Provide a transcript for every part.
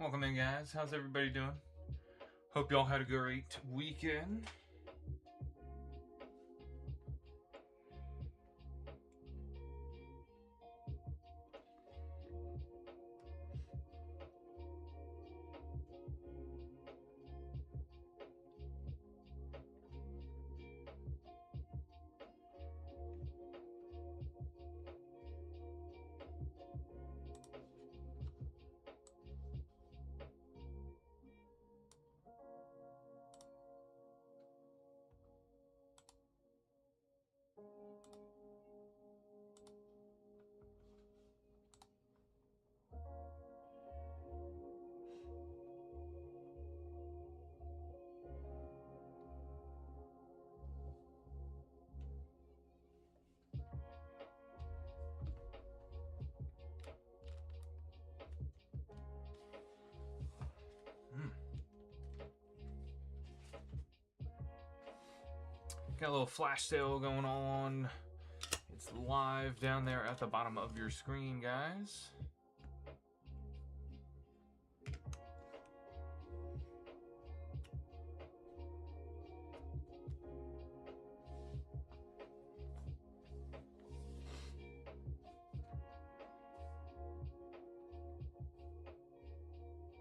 Welcome in, guys. How's everybody doing? Hope y'all had a great weekend. Got a little flash sale going on. It's live down there at the bottom of your screen, guys.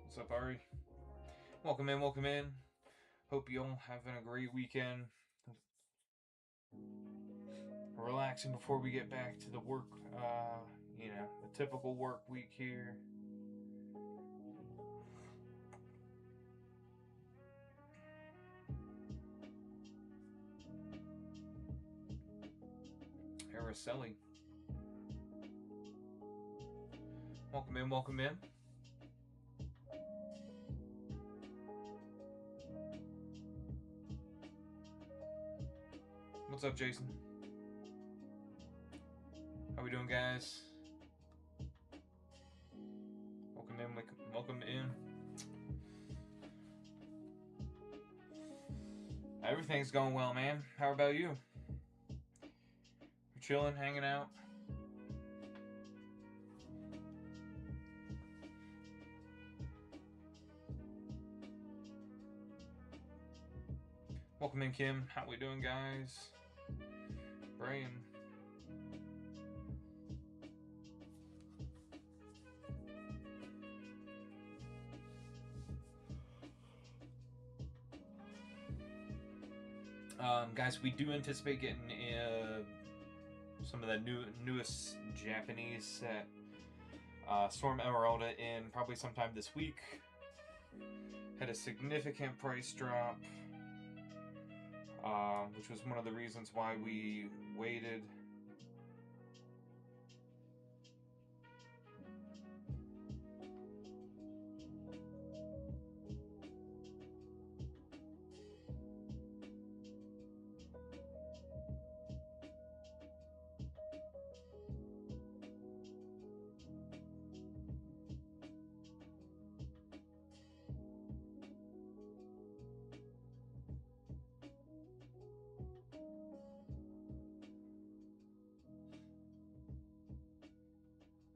What's up, Ari? Welcome in, welcome in. Hope you all having a great weekend. Relaxing before we get back to the work, the typical work week here. Araceli. Welcome in, welcome in. What's up, Jason? How we doing, guys? Welcome in, welcome in. Everything's going well, man. How about you? You're chilling, hanging out? Welcome in, Kim. How we doing, guys? Brian. Guys, we do anticipate getting some of the newest Japanese set Storm Emeralda in probably sometime this week. Had a significant price drop, which was one of the reasons why we waited.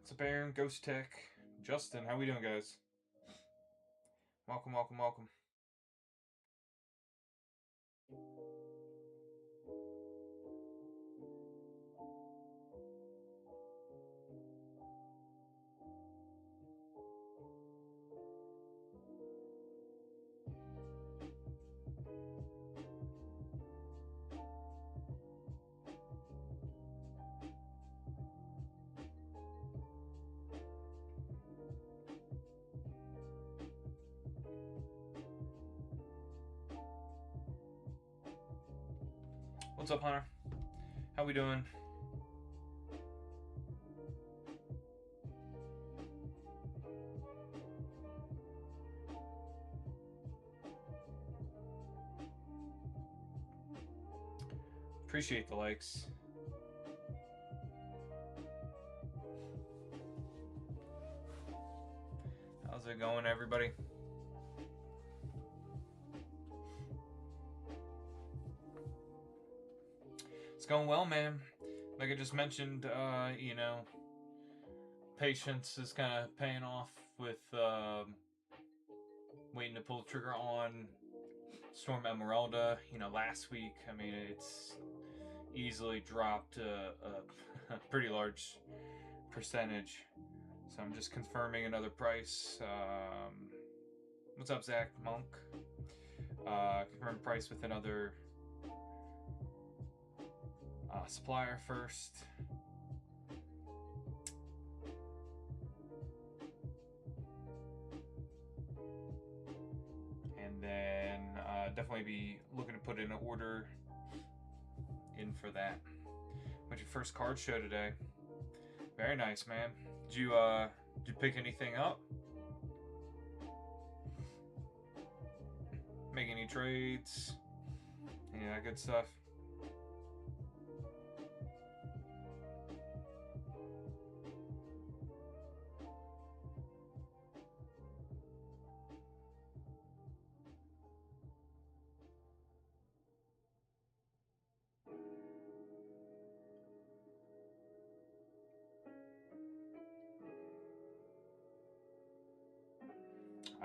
What's up, Aaron? Ghost Tech, Justin, how we doing, guys? Welcome, welcome, welcome. What's up, Hunter? How we doing? Appreciate the likes. How's it going, everybody? It's going well, man. Like I just mentioned, patience is kind of paying off with waiting to pull the trigger on Storm Emeralda. You know, last week, I mean, it's easily dropped a pretty large percentage. So I'm just confirming another price. What's up, Zach Monk? Confirm price with another supplier first. And then definitely be looking to put in an order in for that. What's your first card show today? Very nice, man. Did you pick anything up? Make any trades? Yeah, good stuff.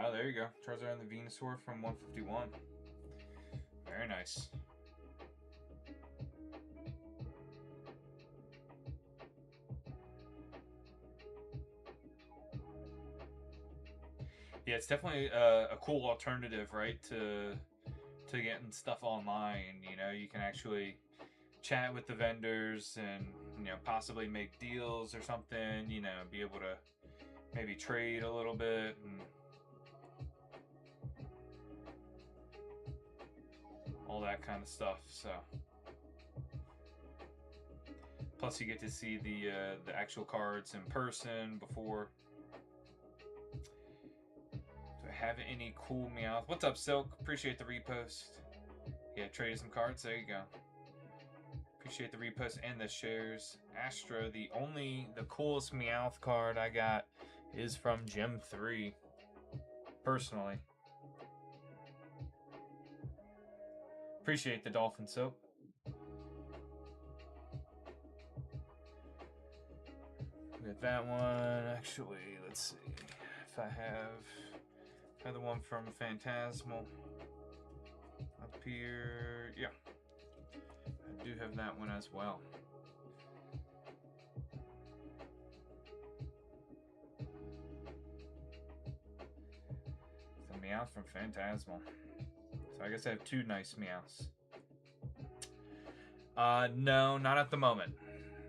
Oh, there you go. Charizard and the Venusaur from 151. Very nice. Yeah, it's definitely a cool alternative, right, to getting stuff online. You know, you can actually chat with the vendors and, you know, possibly make deals or something. You know, be able to maybe trade a little bit and all that kind of stuff. So, plus you get to see the actual cards in person before. Do I have any cool Meowth? What's up, Silk? Appreciate the repost. Yeah, traded some cards. There you go. Appreciate the repost and the shares. Astro, the coolest Meowth card I got is from Gem 3. Personally. Appreciate the Dolphin Soap. Got that one. Actually, let's see if I have another one from Phantasmal up here. Yeah, I do have that one as well. The Meowth from Phantasmal. So I guess I have two nice Meowths. No, not at the moment.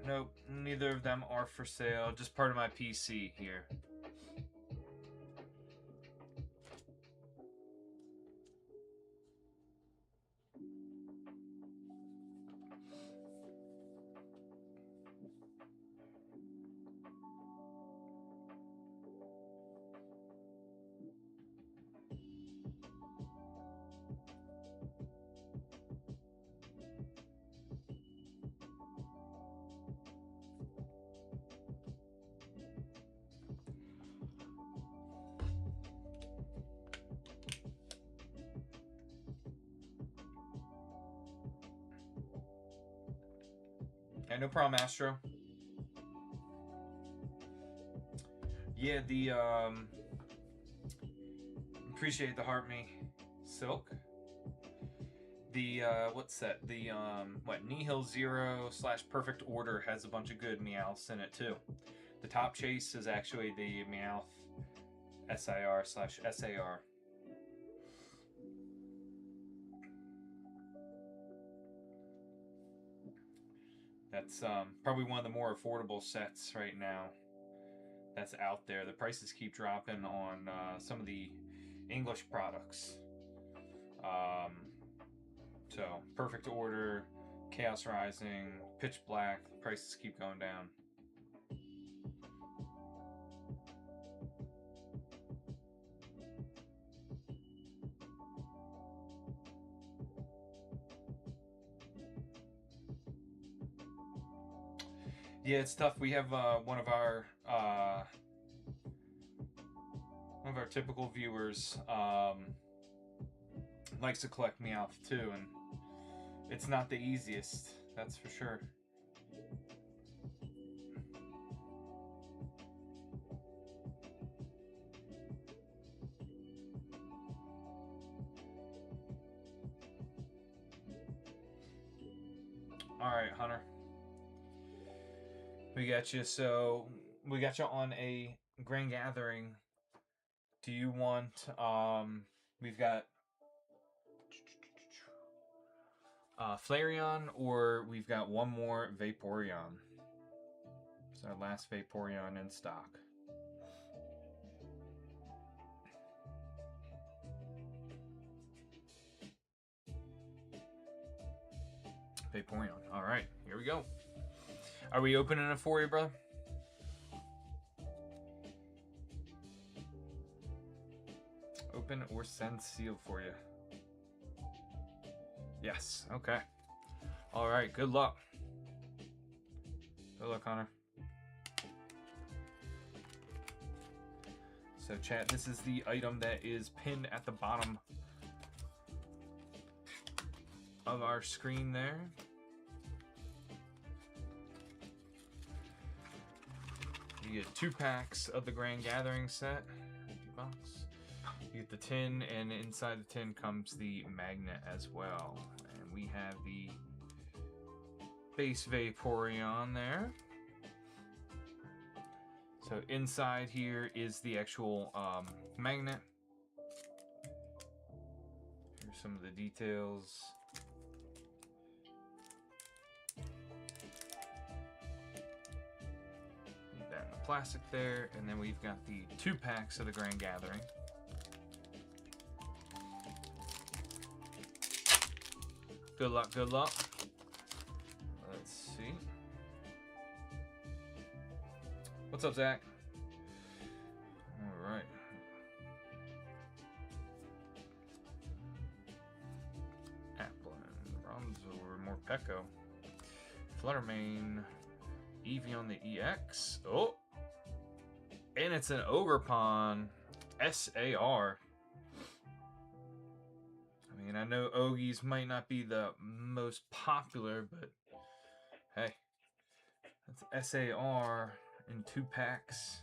Nope, neither of them are for sale. Just part of my PC here. Yeah, no problem, Astro. Yeah, the appreciate the heart me Silk. The what's that? The Nihil Zero / Perfect Order has a bunch of good Meowths in it too. The top chase is actually the Meowth SIR / SAR. That's probably one of the more affordable sets right now that's out there. The prices keep dropping on some of the English products. So, Perfect Order, Chaos Rising, Pitch Black, the prices keep going down. Yeah, it's tough. We have one of our typical viewers likes to collect Meowth too, and it's not the easiest, that's for sure. Alright, Hunter. We got you. So, we got you on a Grand Gathering. Do you want, we've got Flareon, or we've got one more Vaporeon. It's our last Vaporeon in stock. Vaporeon. Alright, here we go. Are we opening it for you, brother? Open or send sealed for you. Yes, okay. Alright, good luck. Good luck, Connor. So, chat, this is the item that is pinned at the bottom of our screen there. You get 2 packs of the Grand Gathering set. Empty box. You get the tin, and inside the tin comes the magnet as well. And we have the base Vaporeon there. So inside here is the actual magnet. Here's some of the details. Put that in the plastic there, and then we've got the 2 packs of the Grand Gathering. Good luck, good luck. Let's see. What's up, Zach? All right. Applin, Bronzor, Morpeko, Fluttermane, Eevee on the EX. Oh! And it's an Ogerpon SAR. I mean, I know Ogies might not be the most popular, but hey, that's SAR in 2 packs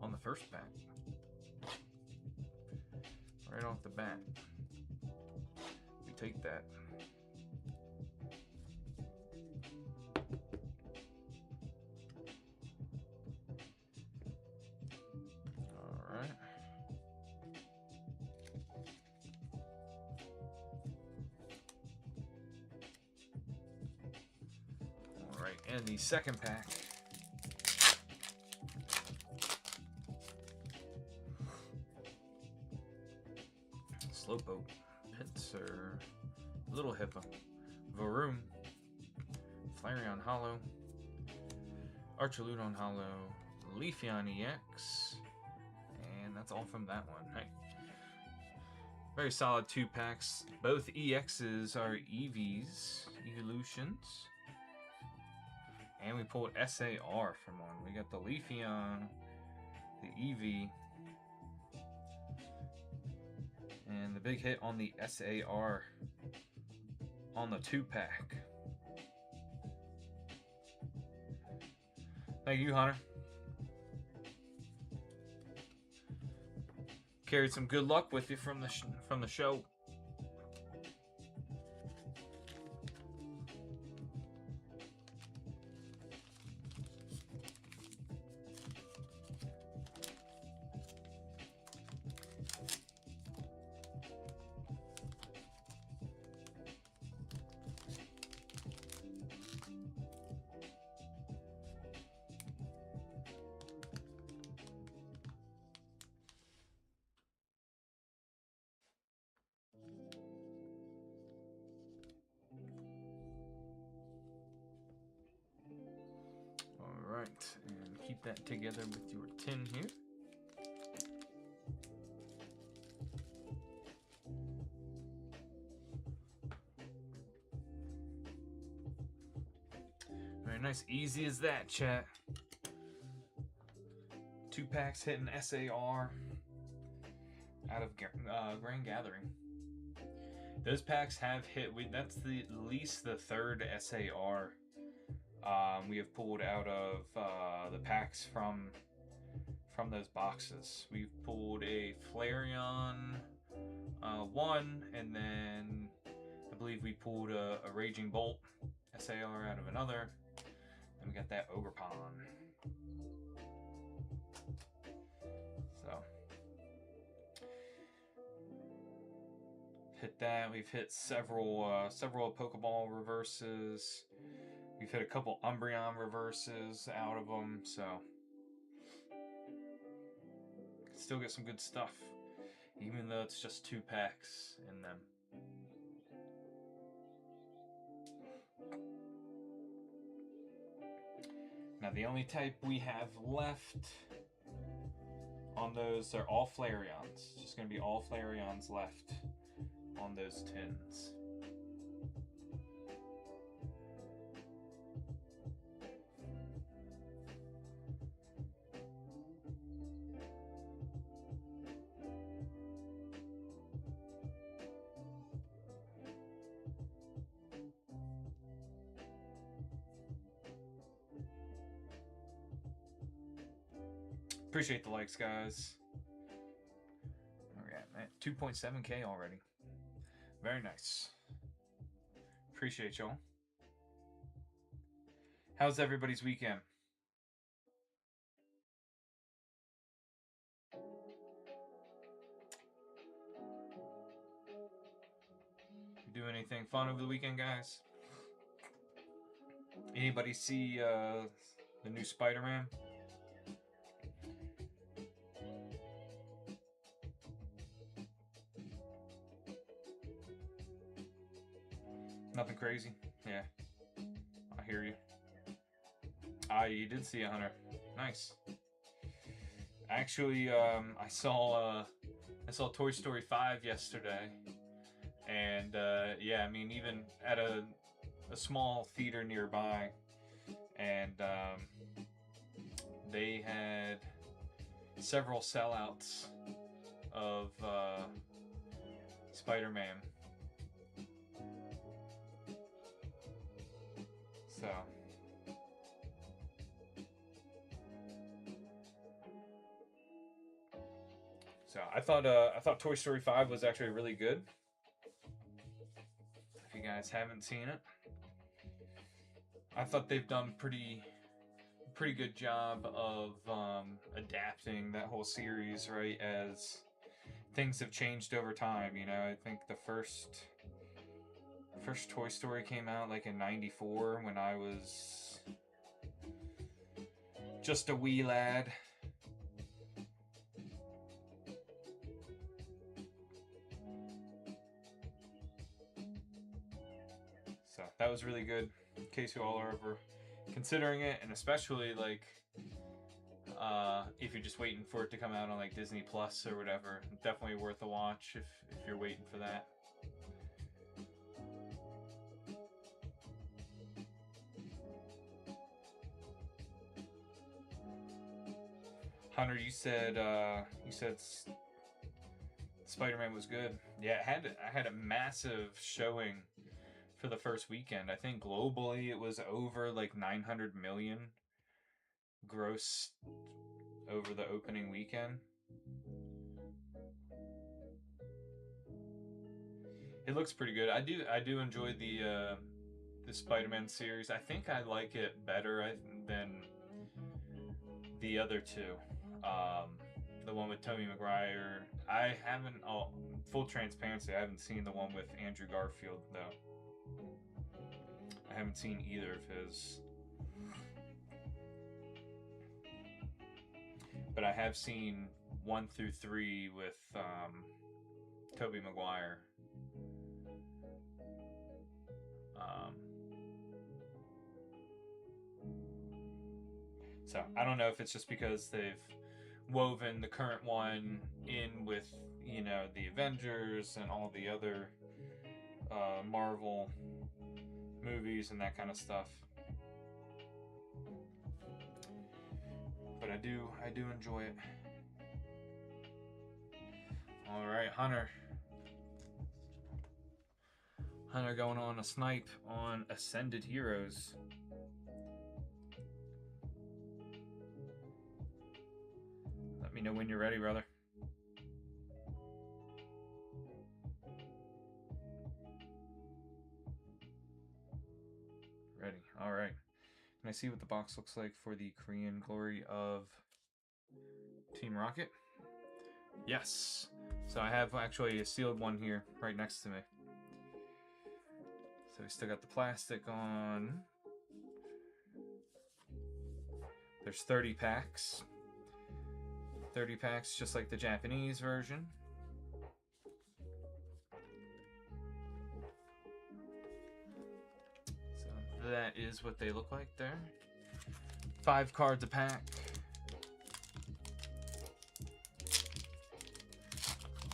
on the first pack. Right off the bat. We take that. Alright. Alright, and the second pack. Slowpoke, Pinsir, Little Hippo, Varoom, Flareon Hollow, Archaludon Hollow, Leafeon EX, and that's all from that one. Hey, very solid 2 packs. Both EXs are EVs, Evolutions, and we pulled SAR from one. We got the Leafeon, the EV, and the big hit on the SAR on the 2 pack. Thank you, Hunter. Carried some good luck with you from the show. And keep that together with your tin here. Very nice, easy as that, chat. 2 packs hitting SAR out of Grand Gathering. Those packs have hit. That's the least the 3rd SAR we have pulled out of the packs from those boxes. We've pulled a Flareon 1, and then I believe we pulled a Raging Bolt SAR out of another. And we got that Ogerpon. So hit that. We've hit several Pokeball reverses. We've hit a couple Umbreon reverses out of them, so still get some good stuff, even though it's just 2 packs in them. Now the only type we have left on those are all Flareons. It's just going to be all Flareons left on those tins. Appreciate the likes, guys. We're at 2.7K already. Very nice. Appreciate y'all. How's everybody's weekend? You do anything fun over the weekend, guys? Anybody see the new Spider-Man? Nothing crazy? Yeah. I hear you. Ah, you did see a Hunter. Nice. Actually, I saw Toy Story 5 yesterday. And yeah, I mean, even at a small theater nearby, and they had several sellouts of Spider-Man. So I thought Toy Story 5 was actually really good. If you guys haven't seen it, I thought they've done pretty good job of adapting that whole series, right, as things have changed over time. You know, I think the first Toy Story came out like in '94 when I was just a wee lad. So that was really good, in case you all are ever considering it, and especially like if you're just waiting for it to come out on like Disney Plus or whatever. Definitely worth a watch if you're waiting for that. Hunter, you said Spider-Man was good. Yeah, I had a massive showing for the first weekend. I think globally it was over like 900 million gross over the opening weekend. It looks pretty good. I do enjoy the Spider-Man series. I think I like it better than the other two. The one with Tobey Maguire. I haven't. Oh, full transparency, I haven't seen the one with Andrew Garfield though. I haven't seen either of his. But I have seen 1 through 3 with Tobey Maguire. So I don't know if it's just because they've woven the current one in with, you know, the Avengers and all the other Marvel movies and that kind of stuff. But I do enjoy it. All right, Hunter going on a snipe on Ascended Heroes. Let me know when you're ready, brother. I see what the box looks like for the Korean Glory of Team Rocket? Yes. So I have actually a sealed one here right next to me. So we still got the plastic on. There's 30 packs. 30 packs just like the Japanese version. So that is what they look like there. 5 cards a pack.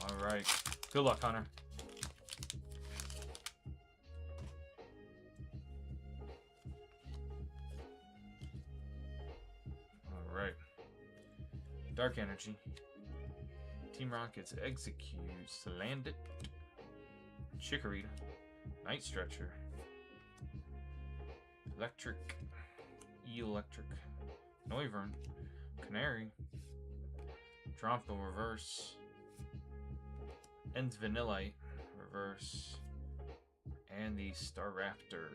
Alright. Good luck, Hunter. Alright. Dark Energy. Team Rocket's Executes. Landit. Chikorita. Night Stretcher. Electric. E-Electric. Noivern. Canary. Drompo Reverse. Ends Vanillite Reverse. And the Staraptor.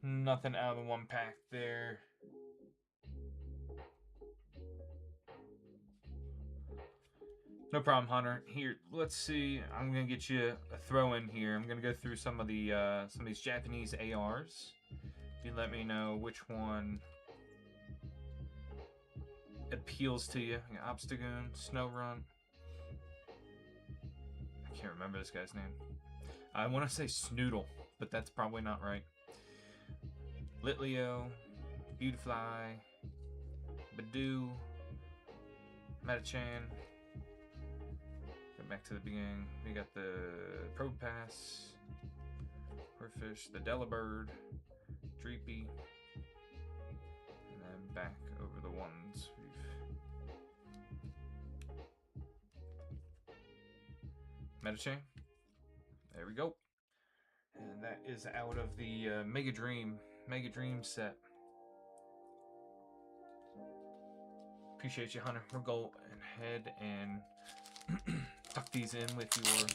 Nothing out of the one pack there. No problem, Hunter. Here, let's see. I'm gonna get you a throw in here. I'm gonna go through some of these Japanese ARs. You let me know which one appeals to you. Obstagoon, Snorunt. I can't remember this guy's name. I want to say Snoodle, but that's probably not right. Litleo, Beautifly, Badoo, Metachan. Go back to the beginning. We got the Probopass, Horfish, the Delibird, Dreepy, and then back over the ones we've Metachan. There we go. And that is out of the Mega Dream set. Appreciate you, Hunter. We'll go ahead and tuck these in with your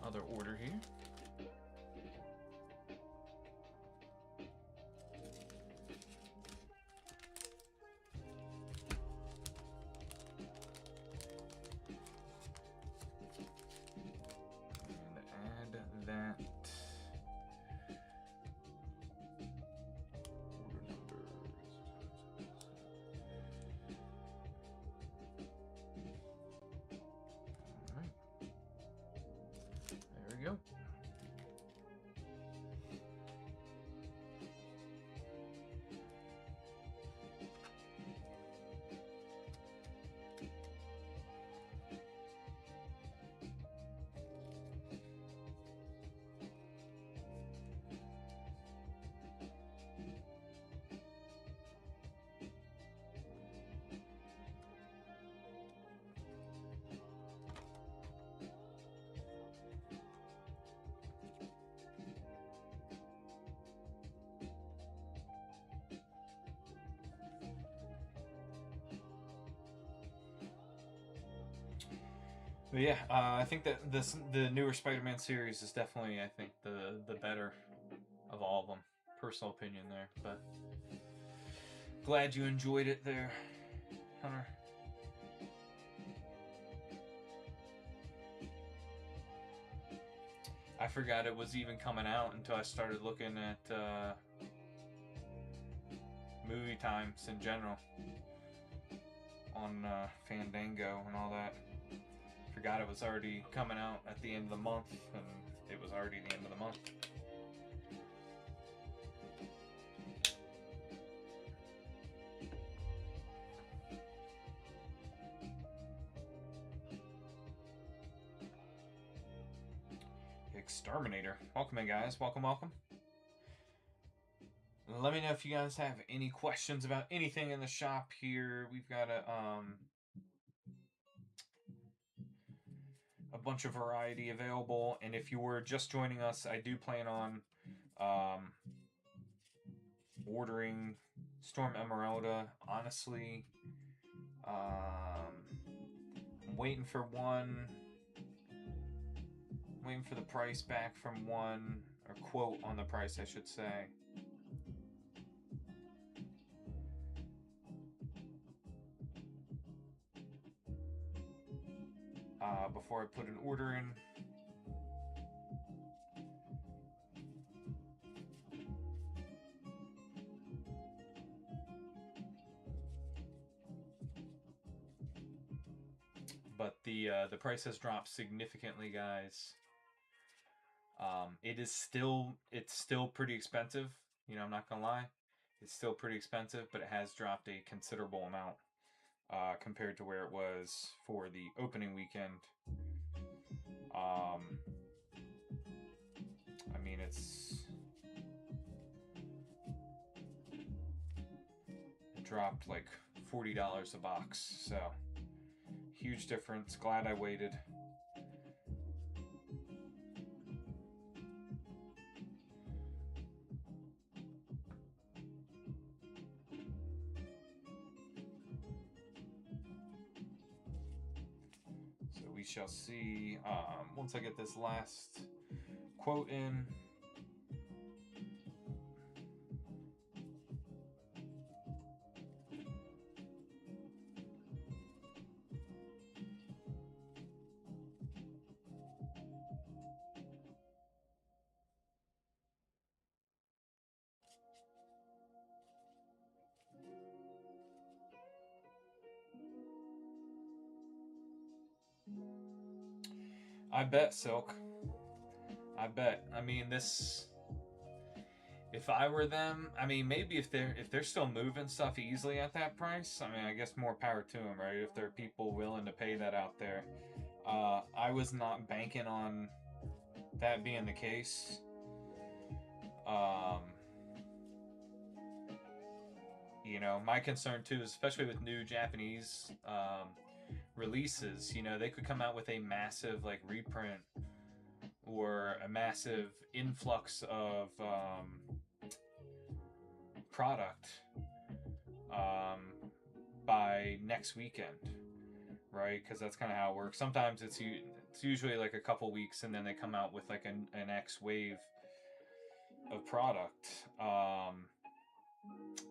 other order here. Go. But yeah, I think that the newer Spider-Man series is definitely, I think, the better of all of them. Personal opinion there, but glad you enjoyed it there, Hunter. I forgot it was even coming out until I started looking at movie times in general on Fandango and all that. Forgot it was already coming out at the end of the month, and it was already the end of the month. Exterminator. Welcome in, guys. Welcome, welcome. Let me know if you guys have any questions about anything in the shop here. We've got a bunch of variety available, and if you were just joining us, I do plan on ordering Storm Emeralda. Honestly, I'm waiting for one Waiting for the price back from one, or quote on the price, I should say. Before I put an order in. But the price has dropped significantly, guys. It's still pretty expensive. You know, I'm not gonna lie, it's still pretty expensive, but it has dropped a considerable amount compared to where it was for the opening weekend. I mean, it dropped like $40 a box, so huge difference. Glad I waited. So we shall see once I get this last quote in. I bet, Silk. I bet. I mean, this. If I were them, I mean, maybe if they're still moving stuff easily at that price, I mean, I guess more power to them, right? If there are people willing to pay that out there. I was not banking on that being the case. You know, my concern too, especially with new Japanese releases, you know, they could come out with a massive like reprint or a massive influx of product by next weekend, right? Because that's kind of how it works. Sometimes it's usually like a couple weeks, and then they come out with like an X wave of product,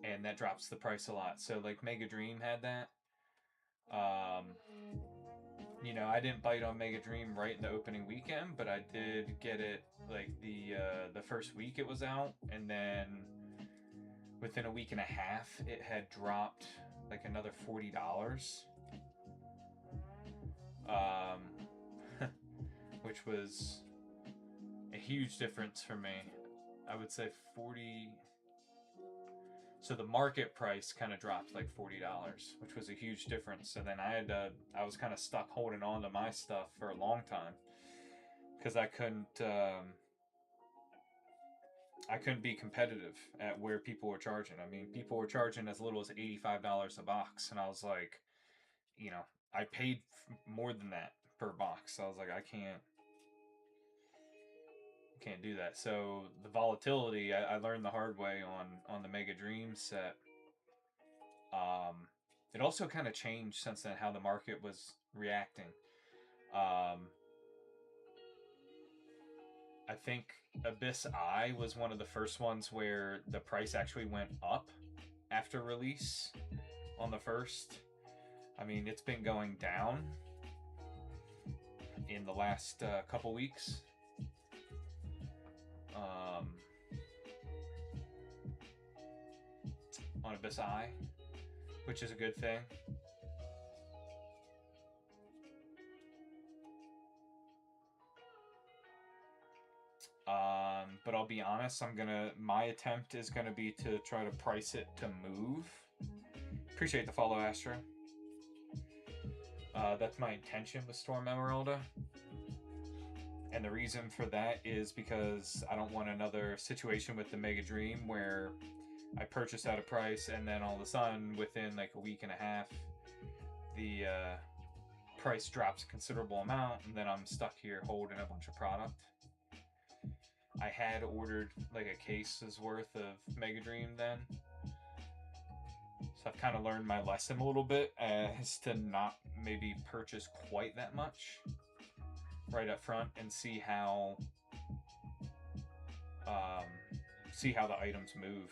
and that drops the price a lot. So like Mega Dream had that. You know, I didn't bite on Mega Dream right in the opening weekend, but I did get it like the first week it was out, and then within a week and a half, it had dropped like another $40, which was a huge difference for me. I would say 40. So the market price kind of dropped like $40, which was a huge difference. So then I was kind of stuck holding on to my stuff for a long time because I couldn't be competitive at where people were charging. I mean, people were charging as little as $85 a box, and I was like, you know, I paid more than that per box. So I was like, I can't do that. So the volatility, I learned the hard way on the Mega Dream set. It also kind of changed since then how the market was reacting. I think Abyss Eye was one of the first ones where the price actually went up after release on the first. I mean, it's been going down in the last couple weeks. On Abyss Eye, which is a good thing. But I'll be honest, my attempt is gonna be to try to price it to move. Appreciate the follow, Astra. That's my intention with Storm Emeralda. And the reason for that is because I don't want another situation with the Mega Dream where I purchase at a price and then all of a sudden within like a week and a half the price drops a considerable amount and then I'm stuck here holding a bunch of product. I had ordered like a case's worth of Mega Dream then. So I've kind of learned my lesson a little bit as to not maybe purchase quite that much. right up front and um, see how the items move.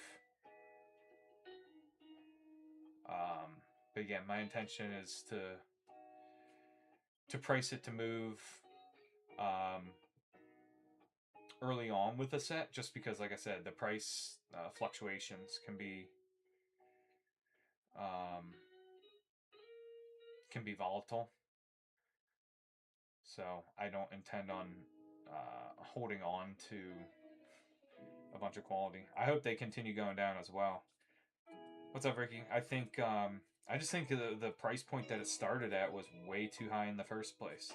But yeah, my intention is to price it to move um, early on with the set, just because, like I said, the price fluctuations um, can be volatile. So I don't intend on holding on to a bunch of quality. I hope they continue going down as well. What's up, Ricky? I just think the price point that it started at was way too high in the first place.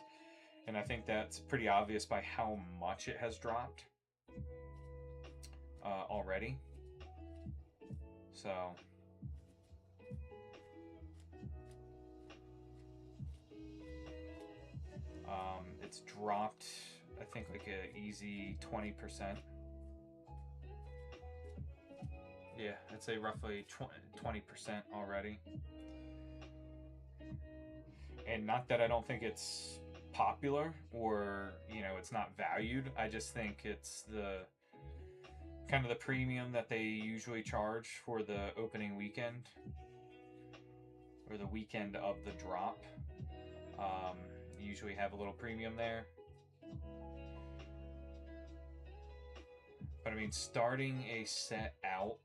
And I think that's pretty obvious by how much it has dropped already. So it's dropped, I think, like an easy 20%. Yeah, I'd say roughly 20% already. And not that I don't think it's popular or, it's not valued. I just think it's the kind of the premium that they usually charge for the opening weekend or the weekend of the drop. You usually have a little premium there. But I mean, starting a set out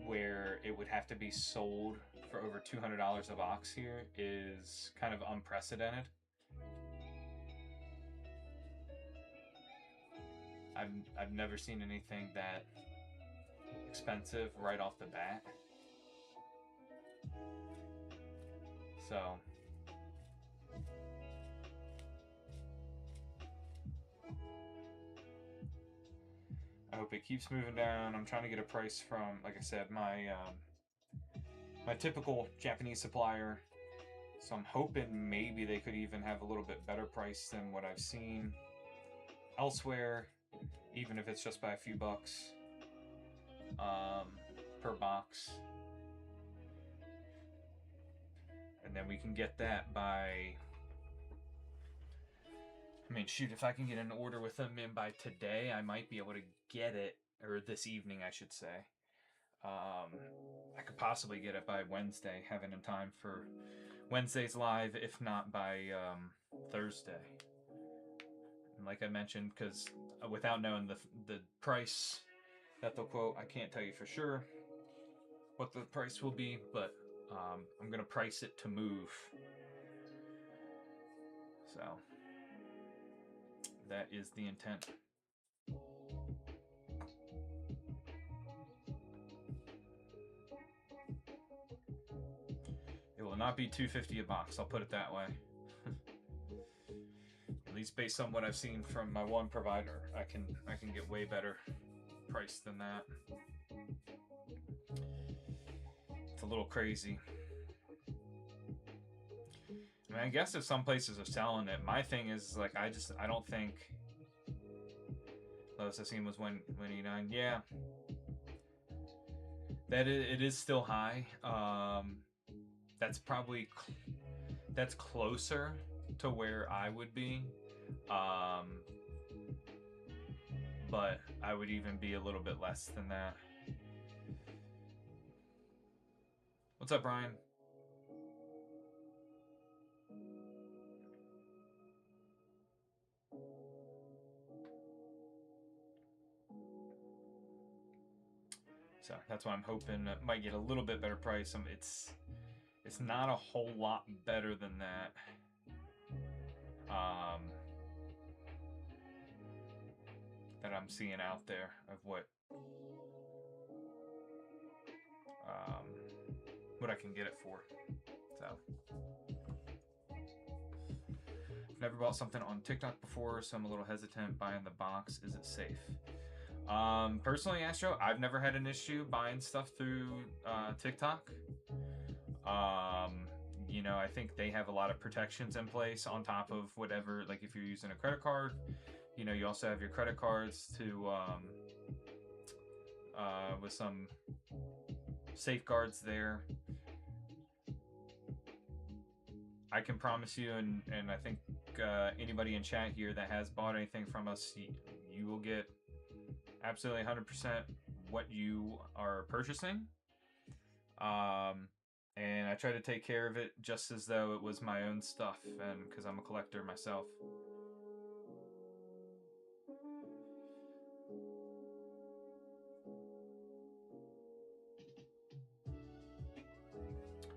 where it would have to be sold for over $200 a box here is kind of unprecedented. I've never seen anything that expensive right off the bat. So I hope it keeps moving down. I'm trying to get a price from, like I said, my typical Japanese supplier. So I'm hoping maybe they could even have a little bit better price than what I've seen elsewhere, even if it's just by a few bucks per box. And then we can get that by, I mean, shoot, if I can get an order with them in by today, I might be able to get it, or this evening, I should say. I could possibly get it by Wednesday, have it in time for Wednesday's live, if not by Thursday. And like I mentioned, because without knowing the price that they'll quote, I can't tell you for sure what the price will be, but I'm going to price it to move. So that is the intent. It will not be $250 a box, I'll put it that way. At least based on what I've seen from my one provider, I can get way better price than that. It's a little crazy. I mean, I guess if some places are selling it, my thing is like I don't think lowest I've seen was 189. Yeah, that it is still high. That's probably that's closer to where I would be. But I would even be a little bit less than that. What's up, Brian? So that's why I'm hoping it might get a little bit better price. It's not a whole lot better than that. That I'm seeing out there of what I can get it for. So I've never bought something on TikTok before, so I'm a little hesitant buying the box. Is it safe? Personally, Astro, I've never had an issue buying stuff through TikTok. I think they have a lot of protections in place on top of whatever, like if you're using a credit card, you also have your credit cards to with some safeguards there. I can promise you, and I think anybody in chat here that has bought anything from us, you will get absolutely 100% what you are purchasing. And I try to take care of it just as though it was my own stuff, and because I'm a collector myself.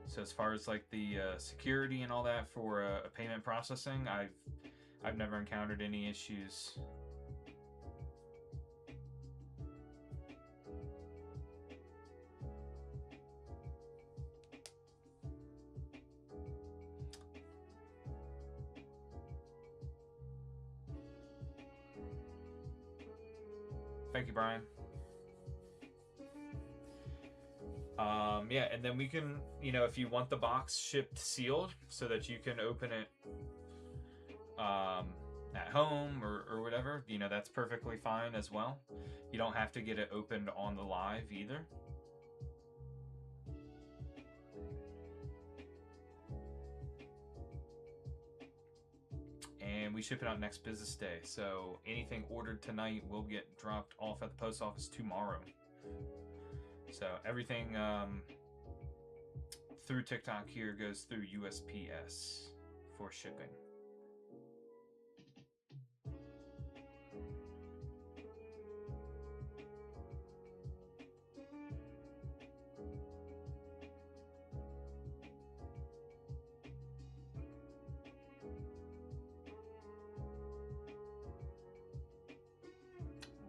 So as far as like the security and all that for payment processing, I've never encountered any issues. Thank you, Brian. Yeah, and then we can, you know, if you want the box shipped sealed so that you can open it at home or whatever, you know, that's perfectly fine as well. You don't have to get it opened on the live either. And we ship it out next business day, so anything ordered tonight will get dropped off at the post office tomorrow. So everything through TikTok here goes through USPS for shipping.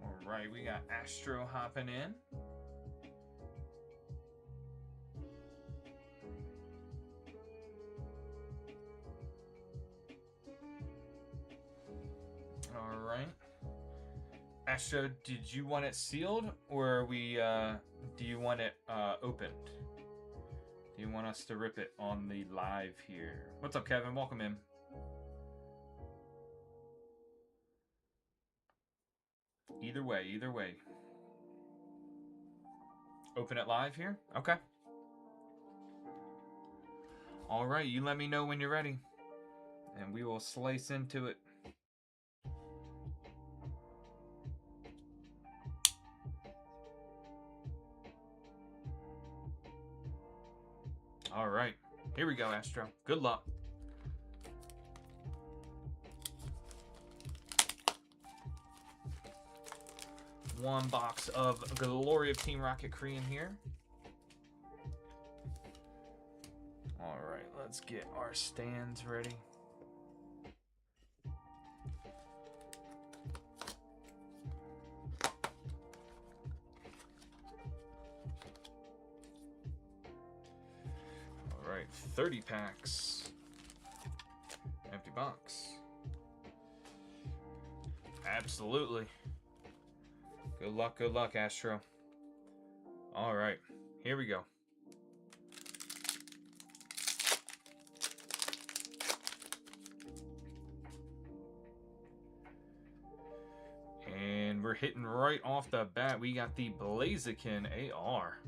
All right, we got Astro hopping in. All right. Astro, did you want it sealed, or are we, do you want it opened? Do you want us to rip it on the live here? What's up, Kevin? Welcome in. Either way, either way. Open it live here? Okay. All right, you let me know when you're ready, and we will slice into it. All right, here we go, Astro. Good luck. One box of Glory of Team Rocket Korean here. All right, let's get our stands ready. All right, 30 packs. Empty box. Absolutely. Good luck, Astro. All right, here we go. And we're hitting right off the bat. We got the Blaziken AR.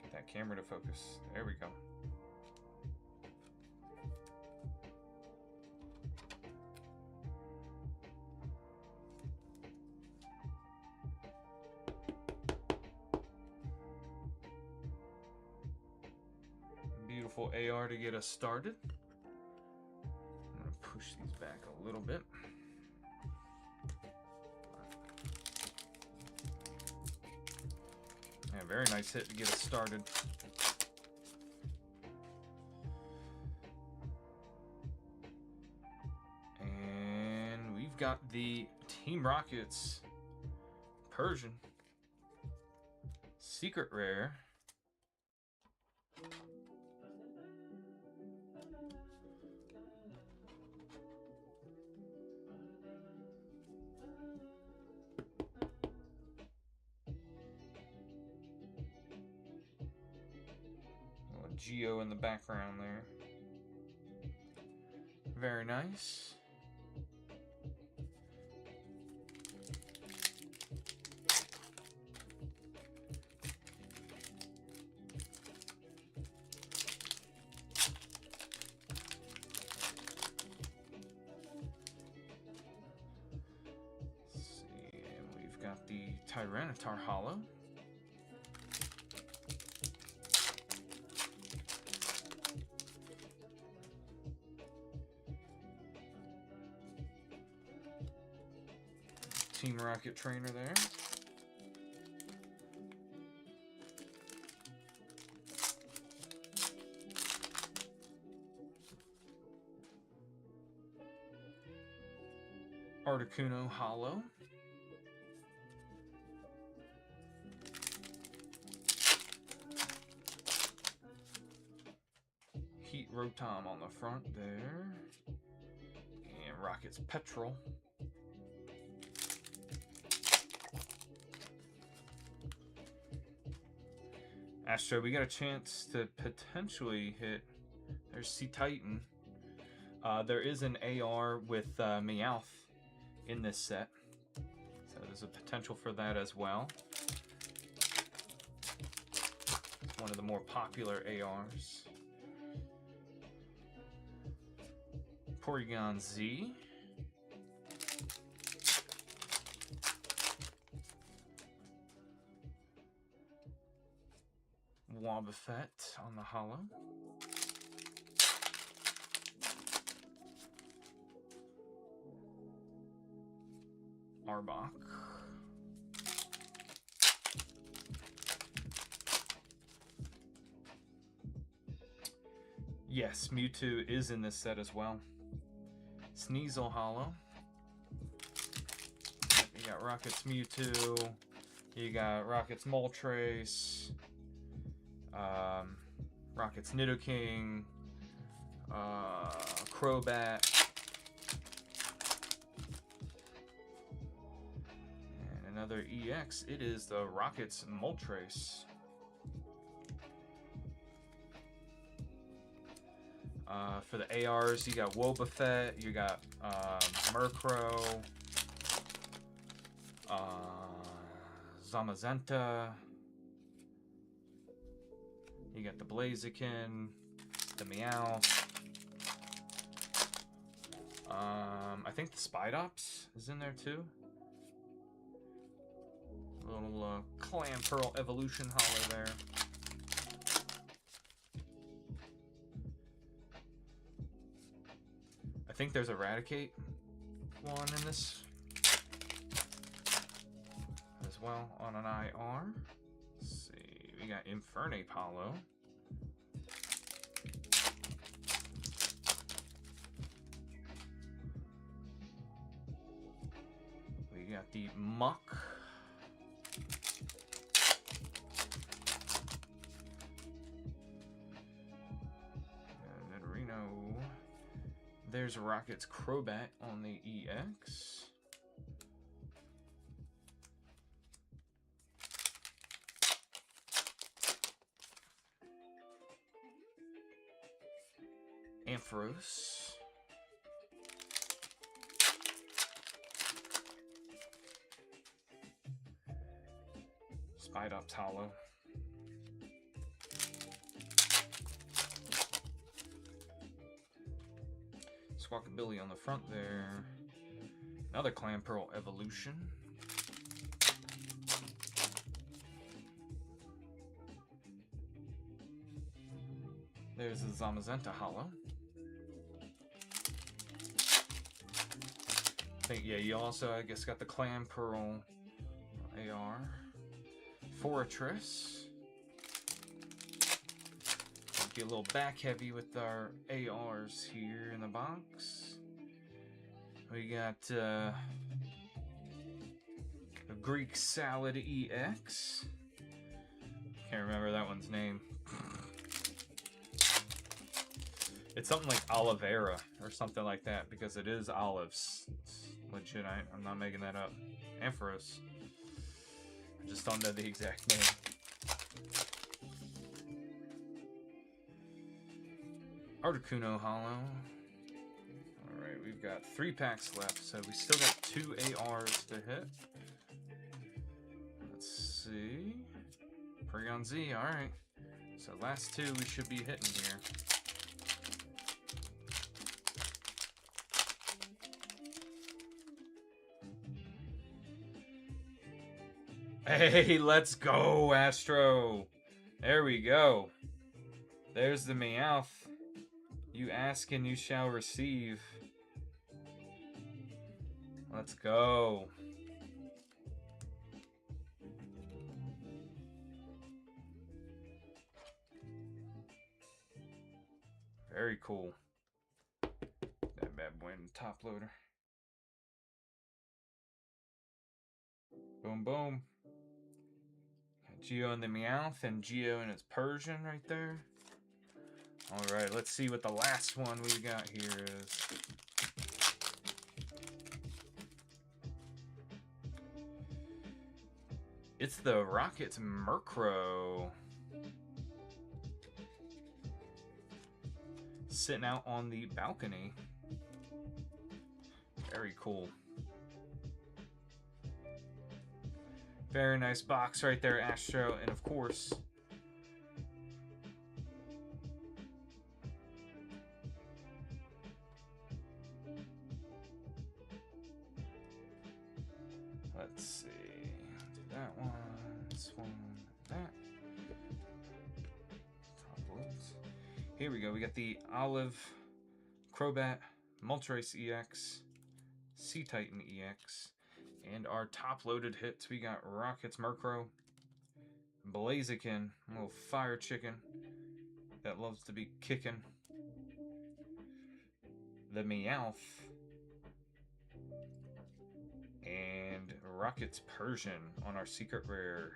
Get that camera to focus. There we go. Beautiful AR to get us started. I'm going to push these back a little bit. Yeah, very nice hit to get us started. And we've got the Team Rockets Persian Secret Rare. Geo in the background there. Very nice. got the Tyranitar Hollow. Team Rocket trainer there. Articuno Hollow. Heat Rotom on the front there. And Rocket's Petrol. Astro, we got a chance to potentially hit. There's Sea Titan. There is an AR with Meowth in this set, so there's a potential for that as well. It's one of the more popular ARs. Porygon Z. Wobbuffet on the hollow. Arbok. Yes, Mewtwo is in this set as well. Sneasel Hollow. You got Rocket's Mewtwo. You got Rocket's Moltres. Rocket's Nidoking. Crobat. Another EX, it is the Rocket's Moltres. For the ARs, you got Wobbuffet, you got Murkrow, Zamazenta, you got the Blaziken, the Meowth. I think the Spidops is in there too. Little Clamperl Evolution Hollow there. I think there's Eradicate one in this as well on an IR. Let's see, we got Infernape Hollow. We got the Muck. There's Rocket's Crobat on the EX. Ampharos. Spidops Hollow. Squawkabilly on the front there. Another Clamperl Evolution. There's the Zamazenta Hollow. I think, yeah, you also, I guess, got the Clamperl AR. Fortress. Get a little back heavy with our ARs here in the box. We got a Greek Salad EX. Can't remember that one's name. It's something like Oliveira or something like that because it is olives. It's legit, I'm not making that up. Ampharos. I just don't know the exact name. Articuno Hollow. Alright, we've got 3 packs left, so we still got 2 ARs to hit. Let's see. Porygon Z, alright. So last 2 we should be hitting here. Hey, let's go, Astro. There we go. There's the Meowth. You ask and you shall receive. Let's go. Very cool. That bad boy in the top loader. Boom, boom. Geo and the Meowth and Geo and its Persian right there. Alright, let's see what the last one we got here is. It's the Rocket's Murkrow. Sitting out on the balcony. Very cool. Very nice box right there, Astro. And of course, let's see. Do that one, this one, that. Top loads. Here we go. We got the Olive Crobat, Moltres EX, Sea Titan EX. And our top-loaded hits, we got Rocket's Murkrow, Blaziken, a little fire chicken that loves to be kicking, the Meowth, and Rocket's Persian on our secret rare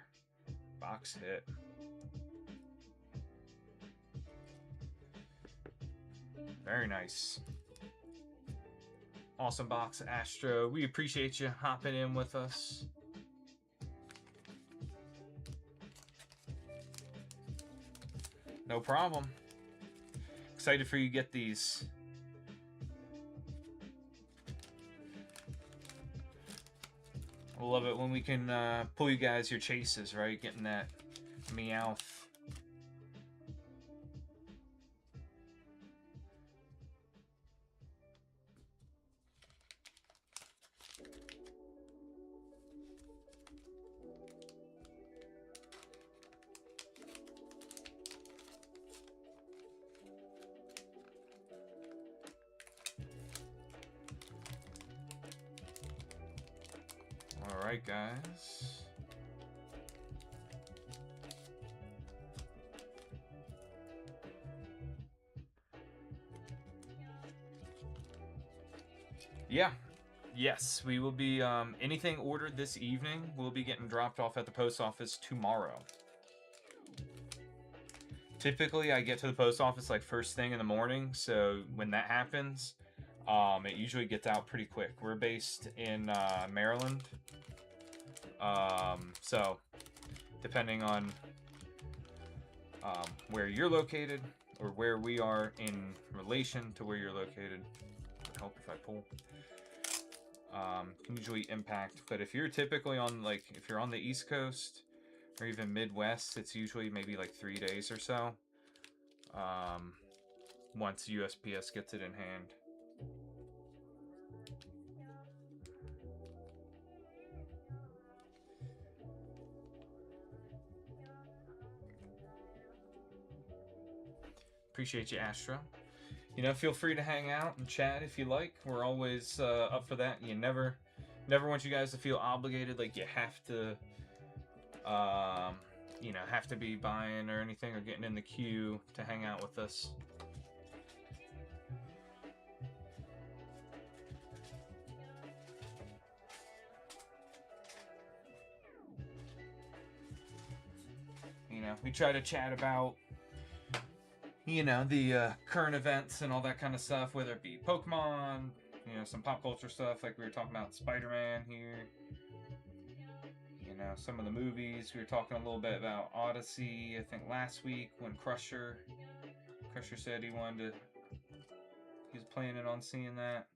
box hit. Very nice. Awesome box, Astro. We appreciate you hopping in with us. No problem. Excited for you to get these. I love it when we can pull you guys your chases, right? Getting that Meowth. Alright, guys. Yeah. Yes, we will be, anything ordered this evening will be getting dropped off at the post office tomorrow. Typically, I get to the post office like first thing in the morning, so when that happens, it usually gets out pretty quick. We're based in Maryland, so depending on where you're located or where we are in relation to where you're located, it would help if I pull. Can usually impact, but if you're typically on, like, if you're on the East Coast or even Midwest, it's usually maybe like 3 days or so. Once USPS gets it in hand. Appreciate you, Astro. You know, feel free to hang out and chat if you like. We're always up for that. You never want you guys to feel obligated, like you have to, you know, have to be buying or anything or getting in the queue to hang out with us. You know, we try to chat about, you know, the current events and all that kind of stuff, whether it be Pokemon, you know, some pop culture stuff like we were talking about Spider-Man here. You know, some of the movies. We were talking a little bit about Odyssey, I think last week when Crusher said he was planning on seeing that.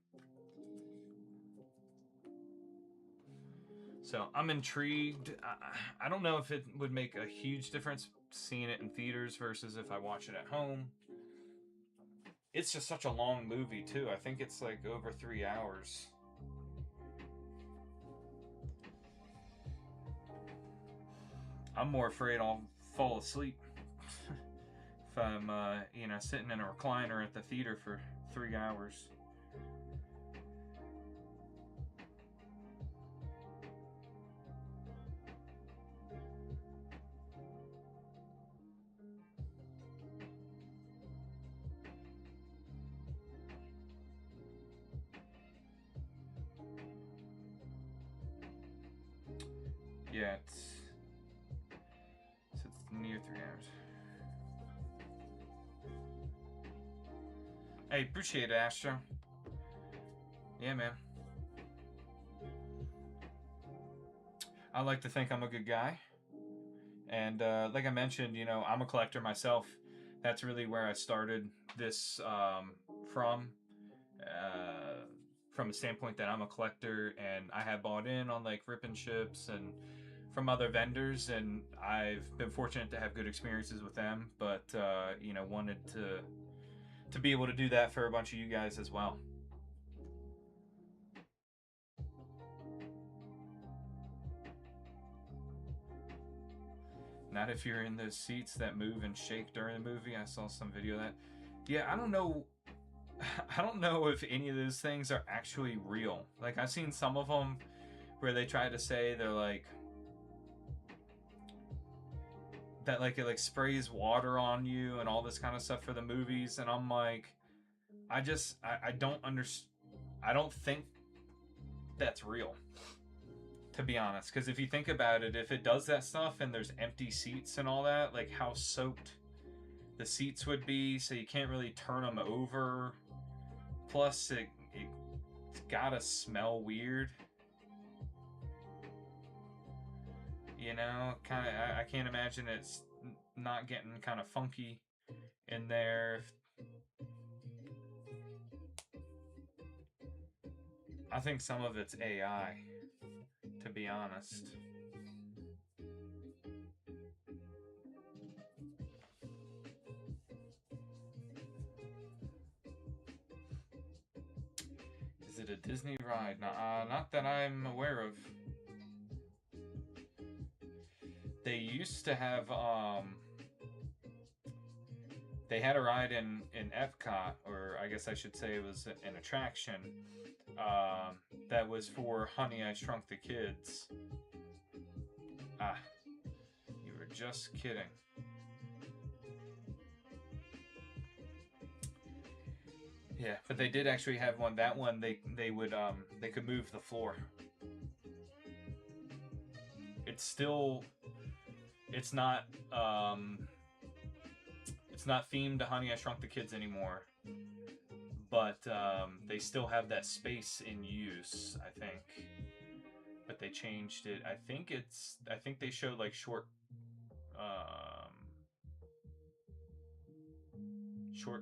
So I'm intrigued. I don't know if it would make a huge difference seeing it in theaters versus if I watch it at home. It's just such a long movie too. I think it's like over 3 hours. I'm more afraid I'll fall asleep if I'm, you know, sitting in a recliner at the theater for 3 hours. Yeah, it's near 3 hours. Hey, appreciate it, Astro. Yeah, man. I like to think I'm a good guy. And like I mentioned, you know, I'm a collector myself. That's really where I started this from. From a standpoint that I'm a collector and I have bought in on like Rip and Ships and from other vendors, and I've been fortunate to have good experiences with them, but you know, wanted to be able to do that for a bunch of you guys as well. Not if you're in those seats that move and shake during the movie. I saw some video of that. Yeah, I don't know. I don't know if any of those things are actually real. Like, I've seen some of them where they try to say they're like that, like it like sprays water on you and all this kind of stuff for the movies, and I'm like, I don't understand. I don't think that's real, to be honest. Because if you think about it, if it does that stuff and there's empty seats and all that, like how soaked the seats would be, so you can't really turn them over. Plus, it's gotta smell weird. You know, kind of. I can't imagine it's not getting kind of funky in there. I think some of it's AI, to be honest. Is it a Disney ride? Not that I'm aware of. They used to have they had a ride in Epcot, or I guess I should say it was an attraction that was for Honey, I Shrunk the Kids. Ah, you were just kidding. Yeah, but they did actually have one. That one they would they could move the floor. It's still it's not themed to Honey, I Shrunk the Kids anymore, but they still have that space in use, I think. But they changed it. I think they showed like short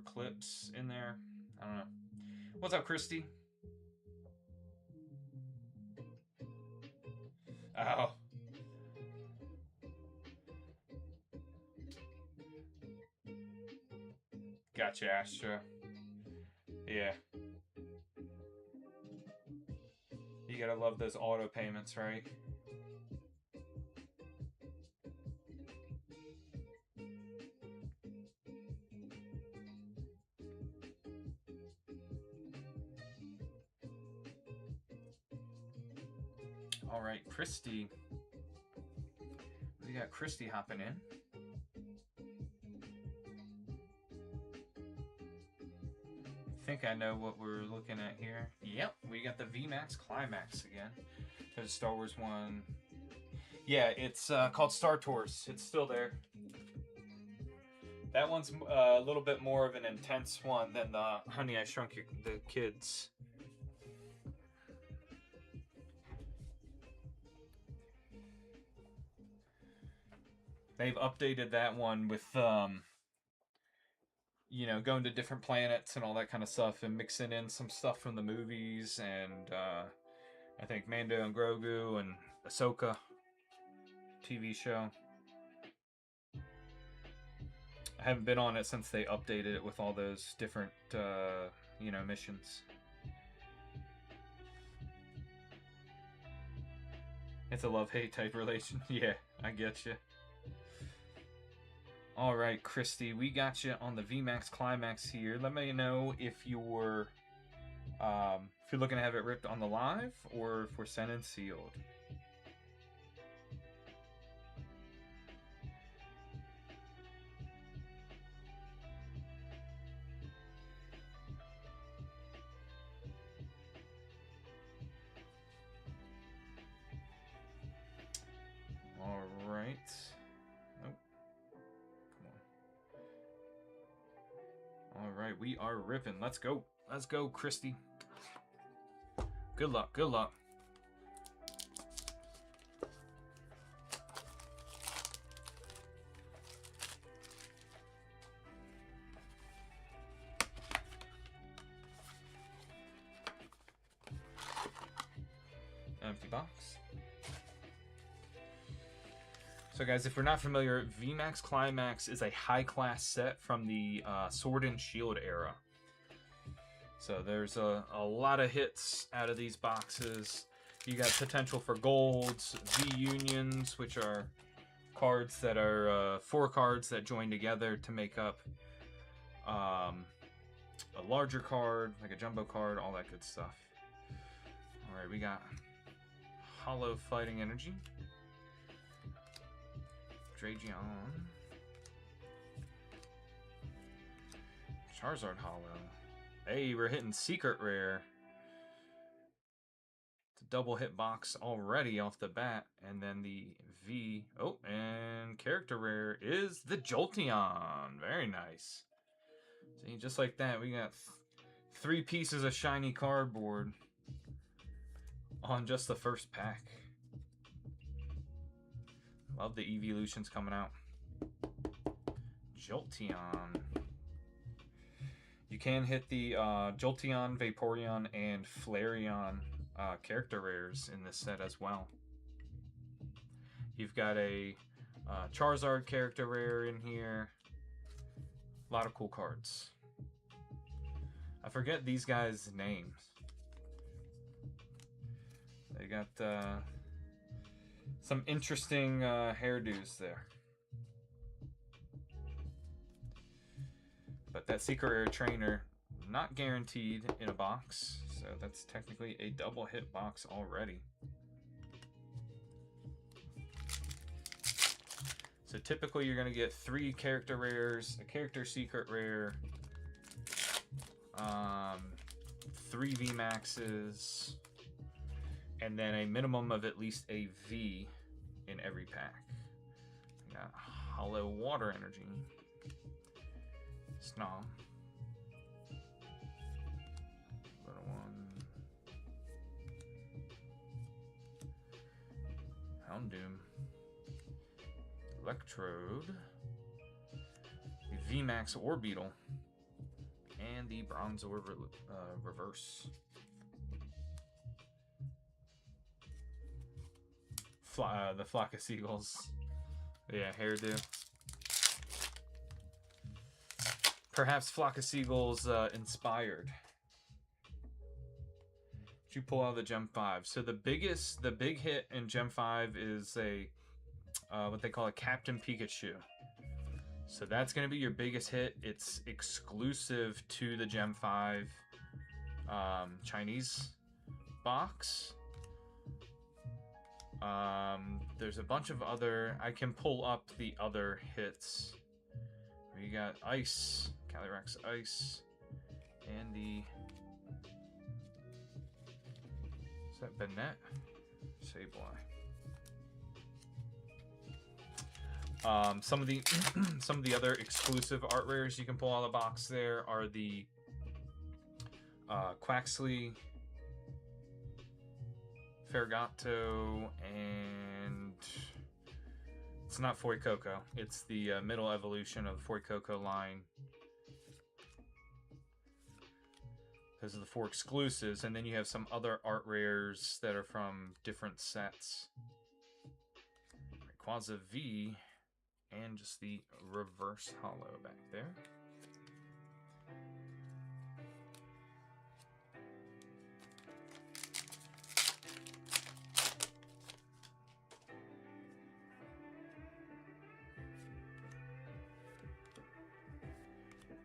clips in there. I don't know. What's up, Christy? Oh. Gotcha, Astro. Yeah. You gotta love those auto payments, right? All right, Christy. We got Christy hopping in. I think I know what we're looking at here. Yep, we got the VMAX Climax again. There's a Star Wars one. Yeah, it's called Star Tours. It's still there. That one's a little bit more of an intense one than the Honey, I Shrunk the Kids. They've updated that one with, you know, going to different planets and all that kind of stuff, and mixing in some stuff from the movies, and I think Mando and Grogu and Ahsoka TV show. I haven't been on it since they updated it with all those different, you know, missions. It's a love-hate type relation. Yeah, I get you. All right, Christy, we got you on the VMAX Climax here. Let me know if you're looking to have it ripped on the live or if we're sending sealed. All right. Nope. Come on. All right, we are ripping. Let's go. Let's go, Christy. Good luck. Good luck. Empty box. So guys, if we're not familiar, VMAX Climax is a high-class set from the Sword and Shield era. So there's a lot of hits out of these boxes. You got potential for golds, V-Unions, which are cards that are 4 cards that join together to make up a larger card, like a jumbo card, all that good stuff. Alright, we got Hollow Fighting Energy. Dragon. Charizard Hollow. Hey, we're hitting Secret Rare. It's a double hit box already off the bat. And then the V. Oh, and Character Rare is the Jolteon. Very nice. See, just like that, we got 3 pieces of shiny cardboard on just the first pack. Love the evolutions coming out. Jolteon. You can hit the Jolteon, Vaporeon, and Flareon character rares in this set as well. You've got a Charizard character rare in here. A lot of cool cards. I forget these guys' names. They got some interesting hairdos there. But that Secret Rare Trainer, not guaranteed in a box, so that's technically a double hit box already. So typically you're going to get 3 character rares, a character secret rare, 3 VMAXs, and then a minimum of at least a V in every pack. We got Hollow Water Energy, Snom, little one, Houndoom, Electrode, the VMAX Orbeetle, and the Bronzor Reverse. The Flock of Seagulls. Yeah, hairdo. Perhaps Flock of Seagulls inspired. Did you pull out the Gem 5? So the big hit in Gem 5 is a what they call a Captain Pikachu. So that's going to be your biggest hit. It's exclusive to the Gem 5 Chinese box. There's a bunch of other... I can pull up the other hits. We got Ice, Calyrex Ice, and the... Is that Banette? Sableye. Some of the some of the other exclusive art rares you can pull out of the box there are the Quaxley, Fergato, and it's not Fuecoco. It's the middle evolution of the Fuecoco line. Those are the 4 exclusives, and then you have some other art rares that are from different sets. Rayquaza V, and just the reverse hollow back there.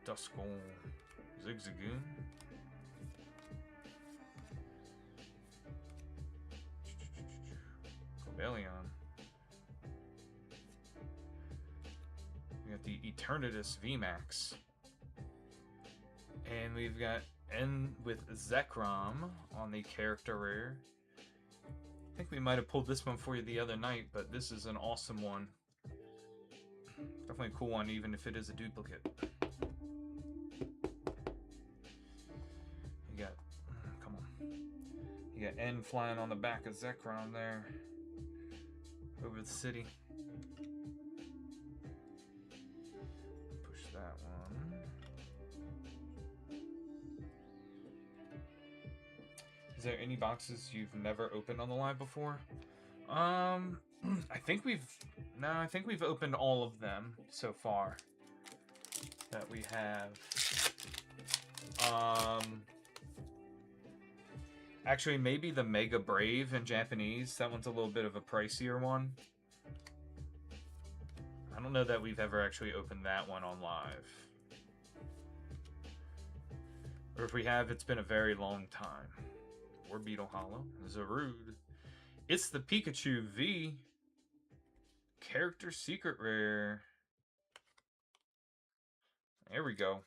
Duskull, Zigzagoon, Cobalion. We got the Eternatus VMAX. And we've got N with Zekrom on the character rare. I think we might have pulled this one for you the other night, but this is an awesome one. Definitely a cool one, even if it is a duplicate. You got, come on. You got N flying on the back of Zekrom there. Over the city. Push that one. Is there any boxes you've never opened on the live before? I think we've opened all of them so far that we have. Actually, maybe the Mega Brave in Japanese. That one's a little bit of a pricier one. I don't know that we've ever actually opened that one on live. Or if we have, it's been a very long time. Or Beetle Hollow. Zarude. It's the Pikachu V. Character Secret Rare. There we go.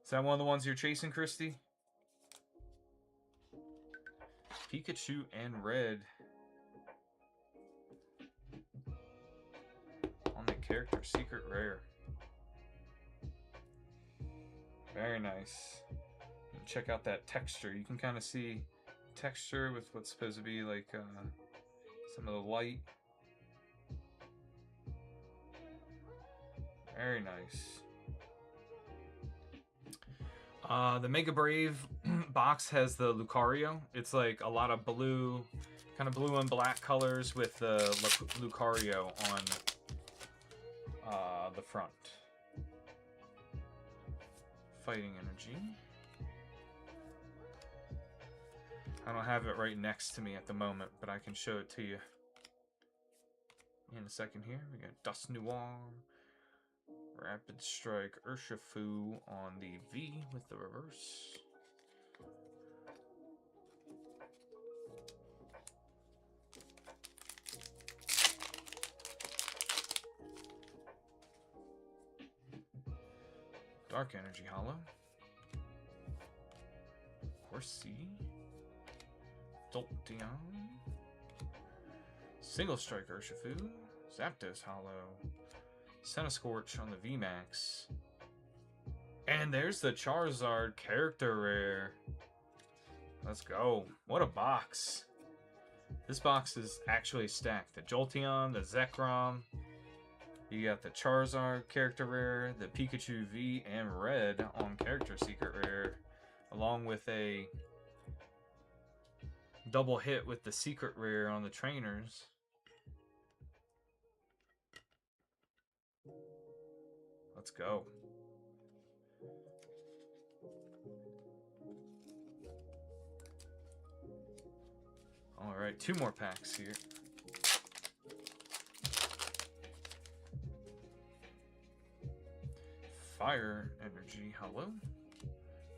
Is that one of the ones you're chasing, Christy? Pikachu and Red. On the Character Secret Rare. Very nice. Check out that texture. You can kind of see texture with what's supposed to be like some of the light. Very nice. The Mega Brave box has the Lucario. It's like a lot of blue, kind of blue and black colors with the Lucario on the front. Fighting Energy. I don't have it right next to me at the moment, but I can show it to you in a second here. We got Dusknoir, Rapid Strike, Urshifu on the V with the reverse. Dark Energy Hollow. Horsey. Jolteon. Single Strike Urshifu. Zapdos Hollow. Centiskorch on the VMAX. And there's the Charizard character rare. Let's go. What a box. This box is actually stacked. The Jolteon, the Zekrom. You got the Charizard character rare, the Pikachu V and Red on character secret rare, along with a double hit with the secret rare on the trainers. Let's go. All right, 2 more packs here. Fire Energy Hollow.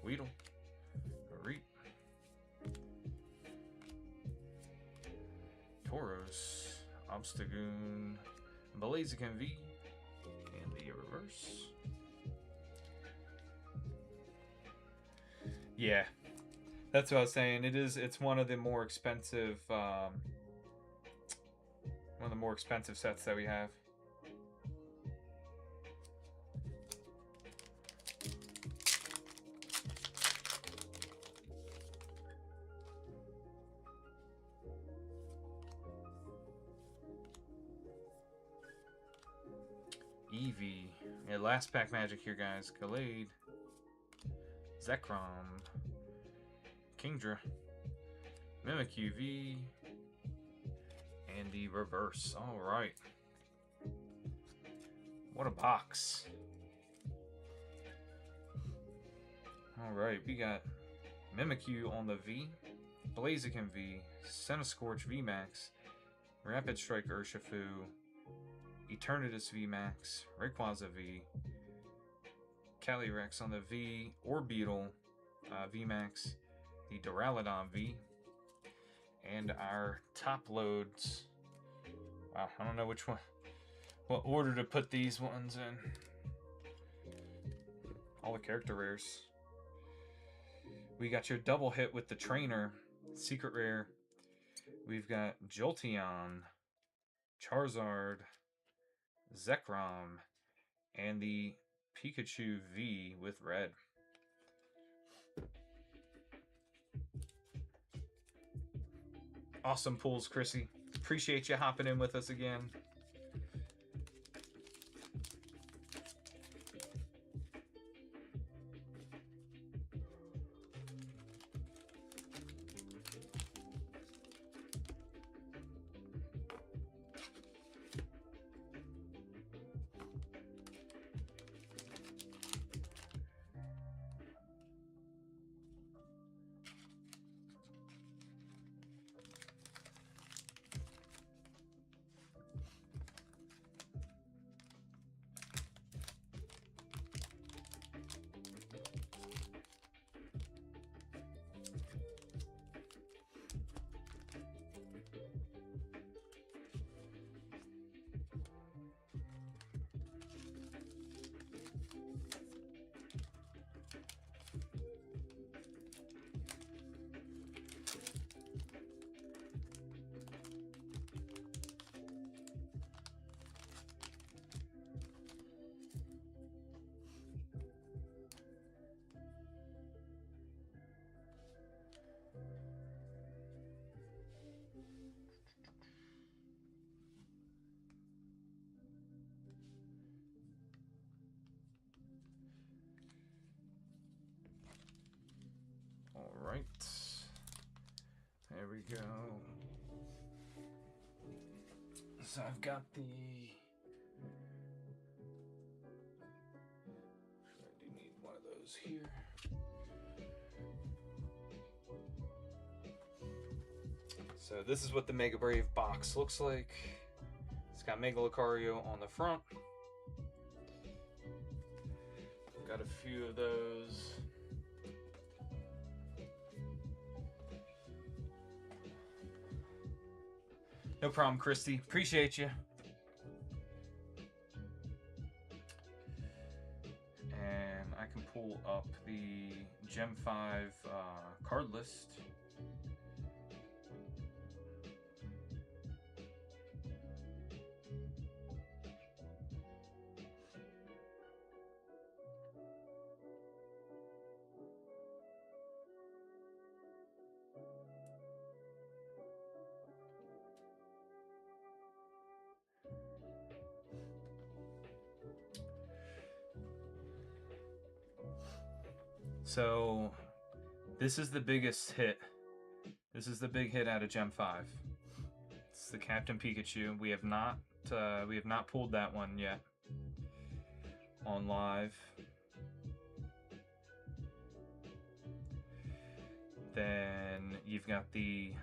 Weedle. Reap. Tauros. Obstagoon. Blaziken V. And the reverse. Yeah. That's what I was saying. It's one of the more expensive sets that we have. Eevee. Yeah, last pack magic here, guys. Gallade. Zekrom. Kingdra. Mimikyu V. And the reverse. Alright. What a box. Alright, we got Mimikyu on the V. Blaziken V. Centiskorch VMAX. Rapid Strike Urshifu. Eternatus VMAX, Rayquaza V, Calyrex on the V, Orbeetle VMAX, the Duraludon V, and our top loads. Wow, I don't know which one, what order to put these ones in. All the character rares. We got your double hit with the trainer, secret rare. We've got Jolteon, Charizard, Zekrom, and the Pikachu V with red. Awesome pulls, Chrissy. Appreciate you hopping in with us again. Right. There we go. So I've got the... I do need one of those here. So this is what the Mega Brave box looks like. It's got Mega Lucario on the front. Got a few of those. No problem, Christy. Appreciate you. And I can pull up the Gem 5 card list. So this is the biggest hit. This is the big hit out of Gem 5. It's the Captain Pikachu. We have not pulled that one yet on live. Then you've got the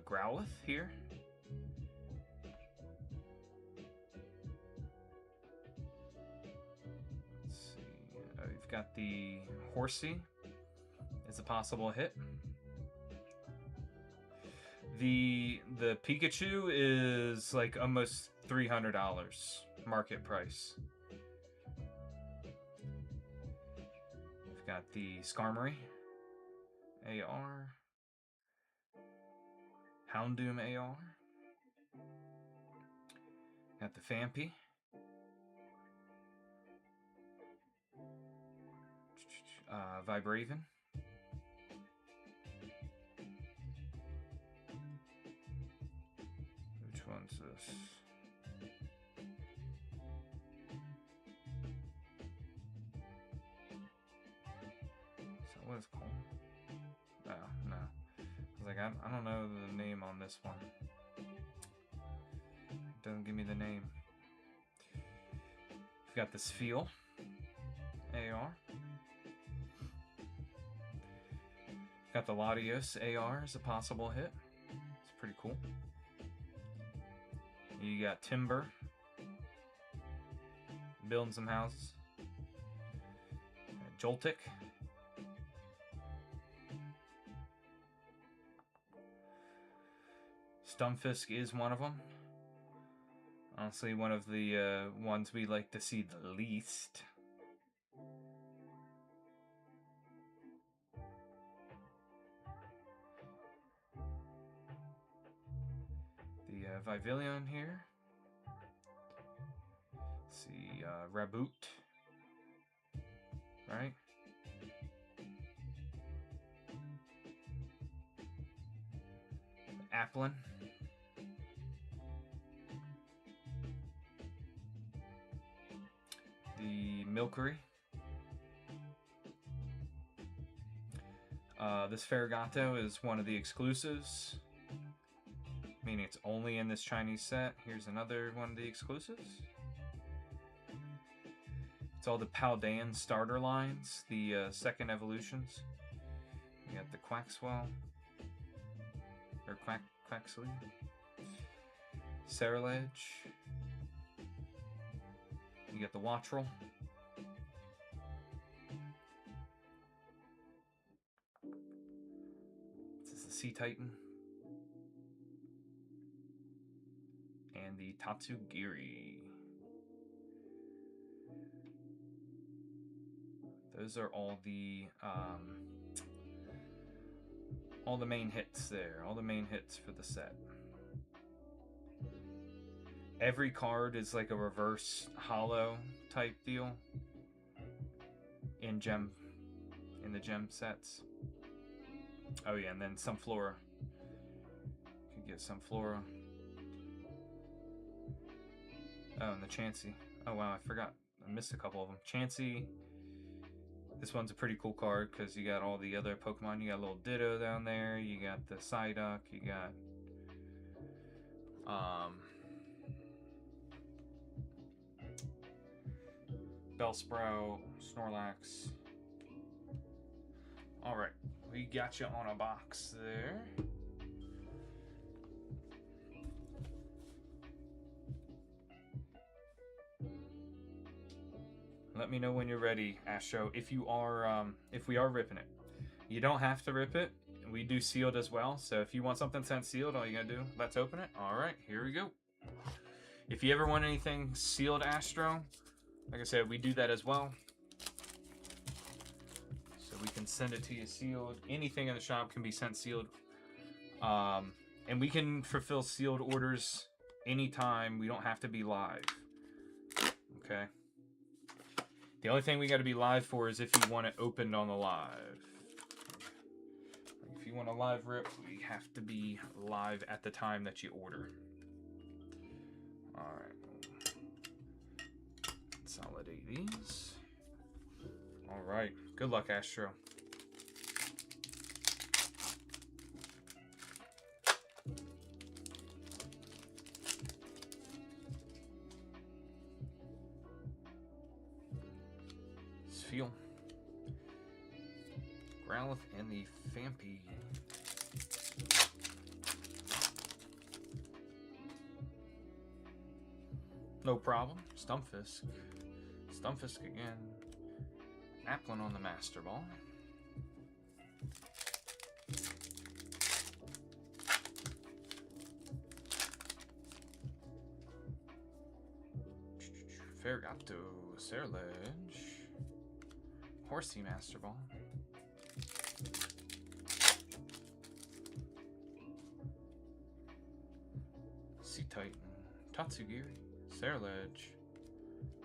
Growlithe here. Let's see. You've got the Horsey as a possible hit. The Pikachu is like almost $300 market price. We've got the Skarmory AR, Houndoom AR, got the Phanpy, Vibraven, which one's this? So what is it called? Oh, no. I was like, I don't know the name on this one. It doesn't give me the name. We've got the Spheal AR. Got the Latios AR as a possible hit. It's pretty cool. You got Timber. Building some houses. Joltik. Stunfisk is one of them. Honestly, one of the ones we like to see the least. The Vivillon here. Let's see, Raboot. Right? Applin. The Milcery. This Ferrogato is one of the exclusives, meaning it's only in this Chinese set. Here's another one of the exclusives. It's all the Paldean starter lines, the second evolutions. You got the Quaxwell, or Quaxley, Ceruledge. You got the Wattrel. This is the Sea Titan. And the Tatsugiri. Those are all the main hits there. All the main hits for the set. Every card is like a reverse holo type deal in the gem sets. Oh yeah, and then some Flora. You could get some Flora. Oh, and the Chansey. Oh wow, I forgot. I missed a couple of them. Chansey. This one's a pretty cool card because you got all the other Pokemon. You got a little Ditto down there. You got the Psyduck. You got Bellsprout, Snorlax. Alright, we got you on a box there. Let me know when you're ready, Astro. If you are, if we are ripping it, you don't have to rip it. We do sealed as well. So if you want something sent sealed, all you gotta do, let's open it. All right, here we go. If you ever want anything sealed, Astro, like I said, we do that as well. So we can send it to you sealed. Anything in the shop can be sent sealed. And we can fulfill sealed orders anytime. We don't have to be live. Okay. The only thing we got to be live for is if you want it opened on the live. If you want a live rip, we have to be live at the time that you order. Alright. Consolidate these. Alright. Good luck, Astro. Feel Growlithe and the Phanpy. No problem. Stunfisk. Stunfisk again. Applin on the Master Ball. Ferrogato, Ceruledge. Horsey Master Ball. Sea Titan, Tatsugiri, Ceruledge,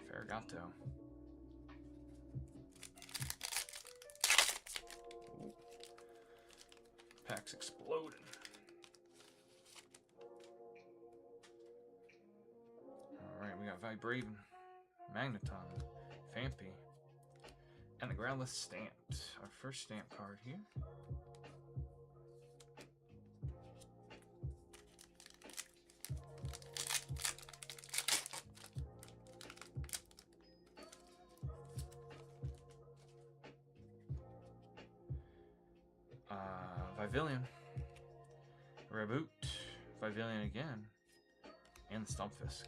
Ferrogato. Pack's exploding. Alright, we got Vibraven, Magneton, Phanpy. And the Growlithe stamped. Our first stamp card here. Vivillon. Raboot. Vivillon again. And Stunfisk.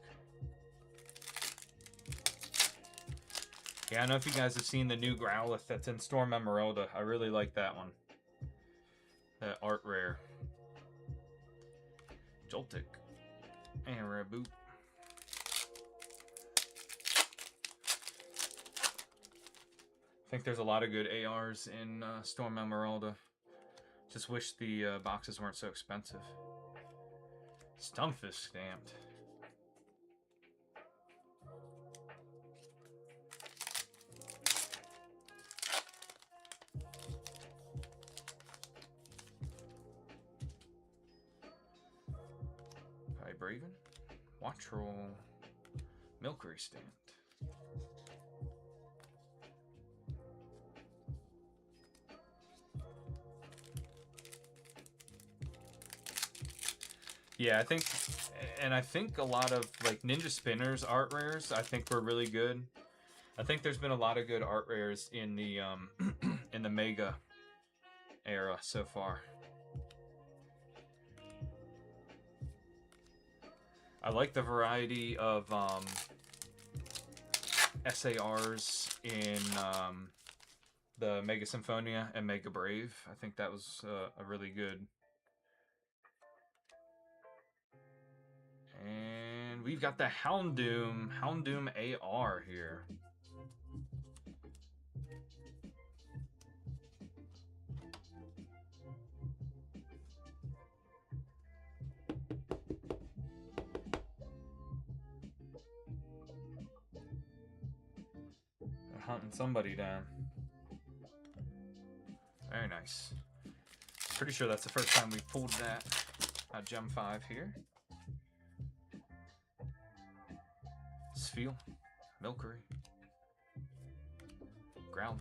Yeah, I don't know if you guys have seen the new Growlithe that's in Storm Emeralda. I really like that one. That art rare. Joltik. And Raboot. I think there's a lot of good ARs in Storm Emeralda. Just wish the boxes weren't so expensive. Stunfisk stamped. Braven, Wattrel, Milcery stamped. Yeah, I think a lot of like Ninja Spinners art rares I think were really good. I think there's been a lot of good art rares in the in the Mega era so far. I like the variety of SARs in the Mega Symphonia and Mega Brave. I think that was a really good. And we've got the Houndoom AR here. Hunting somebody down. Very nice. Pretty sure that's the first time we've pulled that Gem 5 here. Spheal, Milcery, Growlithe.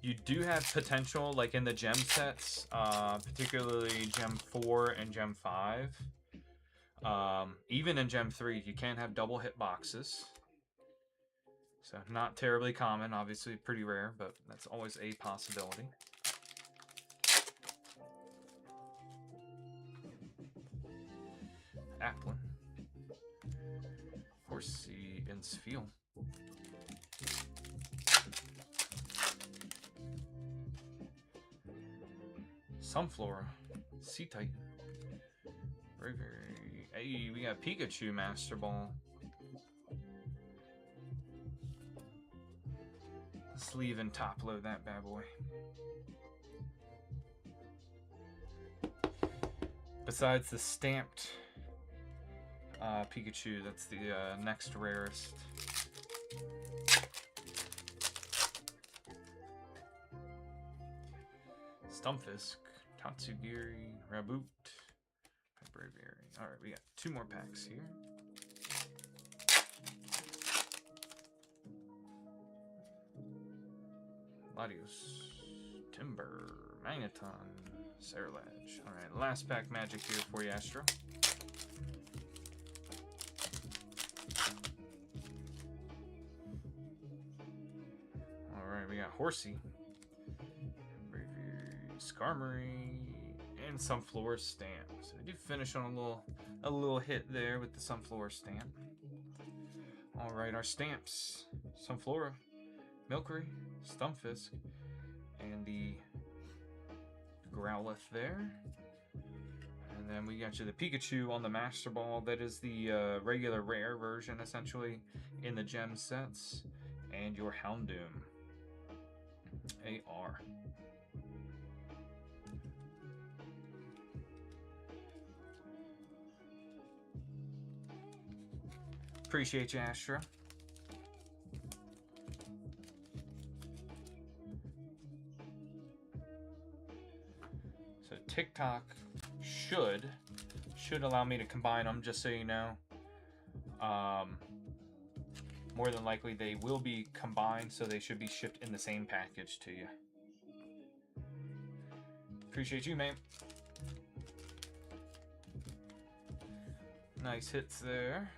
You do have potential, like in the gem sets, particularly Gem 4 and Gem 5. Even in Gem 3, you can have double hit boxes. So not terribly common, obviously pretty rare, but that's always a possibility. Applin, Horsey, and Spheal. Sunflora, Sea Titan. Very, very. Hey, we got Pikachu Master Ball. Let's leave and top load that bad boy. Besides the stamped Pikachu, that's the next rarest. Stunfisk, Tatsugiri, Raboot, Braviary. Alright, we got 2 more packs here. Latios, Timber, Magneton, Cerulege. Alright, last pack magic here for you, Astro. Alright, we got Horsey, Braviary, Skarmory, and Sunflora stamp. So we do finish on a little hit there with the Sunflora stamp. Alright, our stamps. Sunflora, Milcery, Stunfisk, and the Growlithe there. And then we got you the Pikachu on the Master Ball. That is the regular rare version, essentially, in the gem sets. And your Houndoom AR. Appreciate you, Astra. So TikTok should allow me to combine them, just so you know. More than likely they will be combined, so they should be shipped in the same package to you. Appreciate you, man. Nice hits there.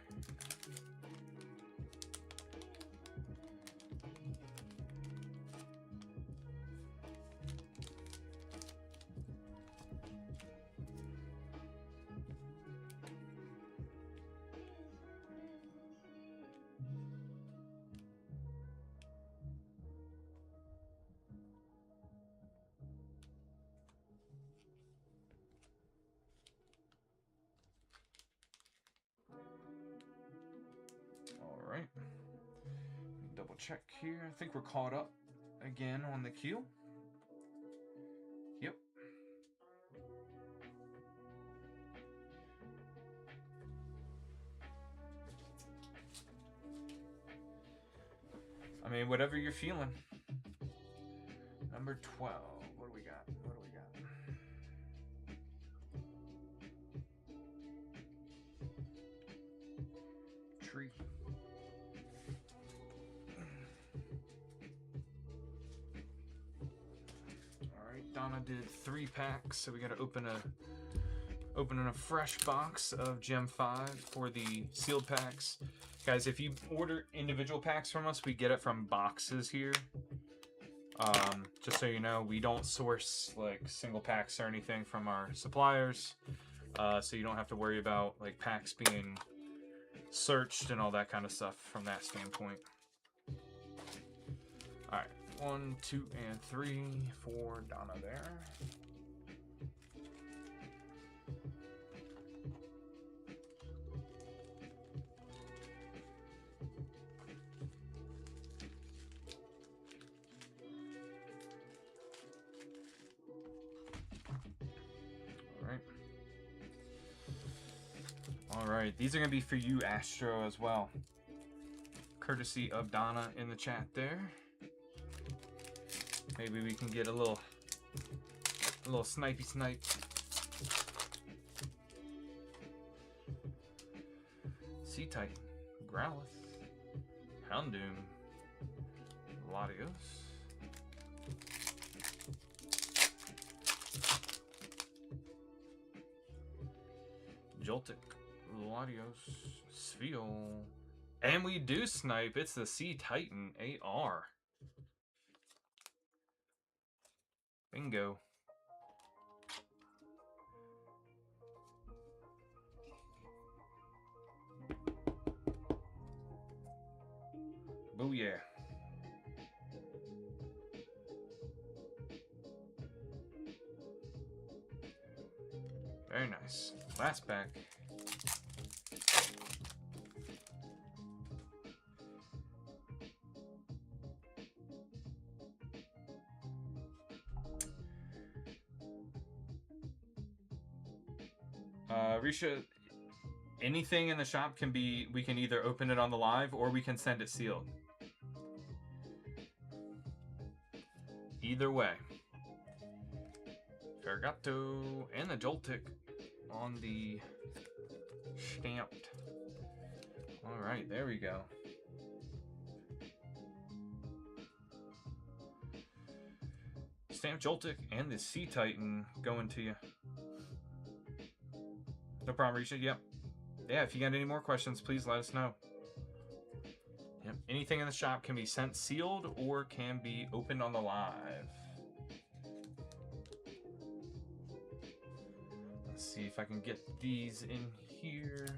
right. Double check here. I think we're caught up again on the queue. Yep. I mean, whatever you're feeling. Number 12. What do we got? What do we got? Tree. Alright, Donna did 3 packs, so we gotta open a fresh box of Gem 5 for the sealed packs. Guys, if you order individual packs from us, we get it from boxes here. Just so you know, we don't source like single packs or anything from our suppliers. So you don't have to worry about like packs being searched and all that kind of stuff from that standpoint. Alright, 1, 2, and 3 for Donna there. Alright, these are going to be for you, Astro, as well. Courtesy of Donna in the chat there. Maybe we can get a little snipey snipe. Sea Titan, Growlithe, Houndoom, Latios, Joltik, Latios, Spheal, and we do snipe. It's the Sea Titan AR. Bingo. Booyah. Very nice. Last pack. Risha, anything in the shop can be, we can either open it on the live or we can send it sealed. Either way. Fergato and the Joltik on the stamped. Alright, there we go. Stamped Joltik and the Sea Titan going to you. No problem, Risha. Yep. Yeah, if you got any more questions, please let us know. Yep. Anything in the shop can be sent sealed or can be opened on the live. Let's see if I can get these in here.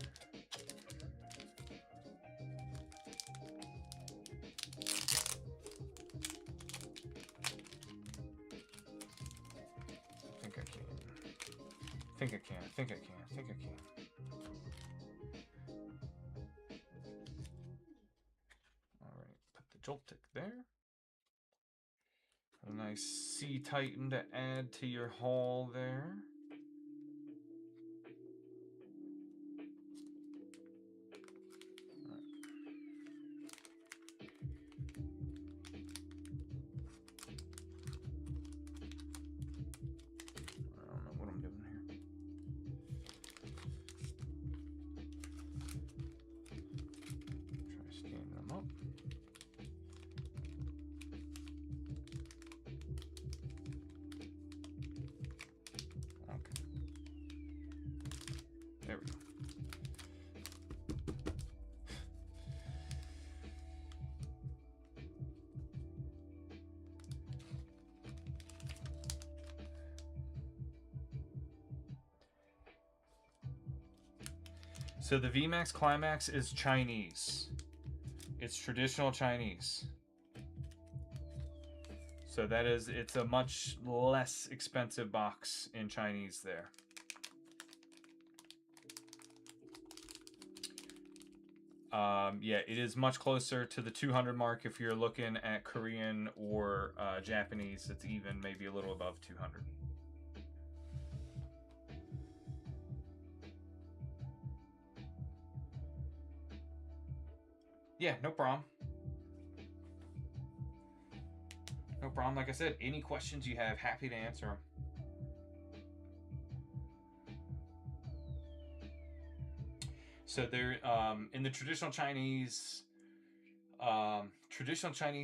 I think I can. Alright, put the Joltik there. A nice Sea Titan to add to your haul there. There we go. So the VMAX Climax is Chinese. It's traditional Chinese. So that is, it's a much less expensive box in Chinese there. Yeah, it is much closer to the 200 mark if you're looking at Korean or Japanese. It's even maybe a little above 200. Yeah, no problem. No problem. Like I said, any questions you have, happy to answer them. So they're in the traditional Chinese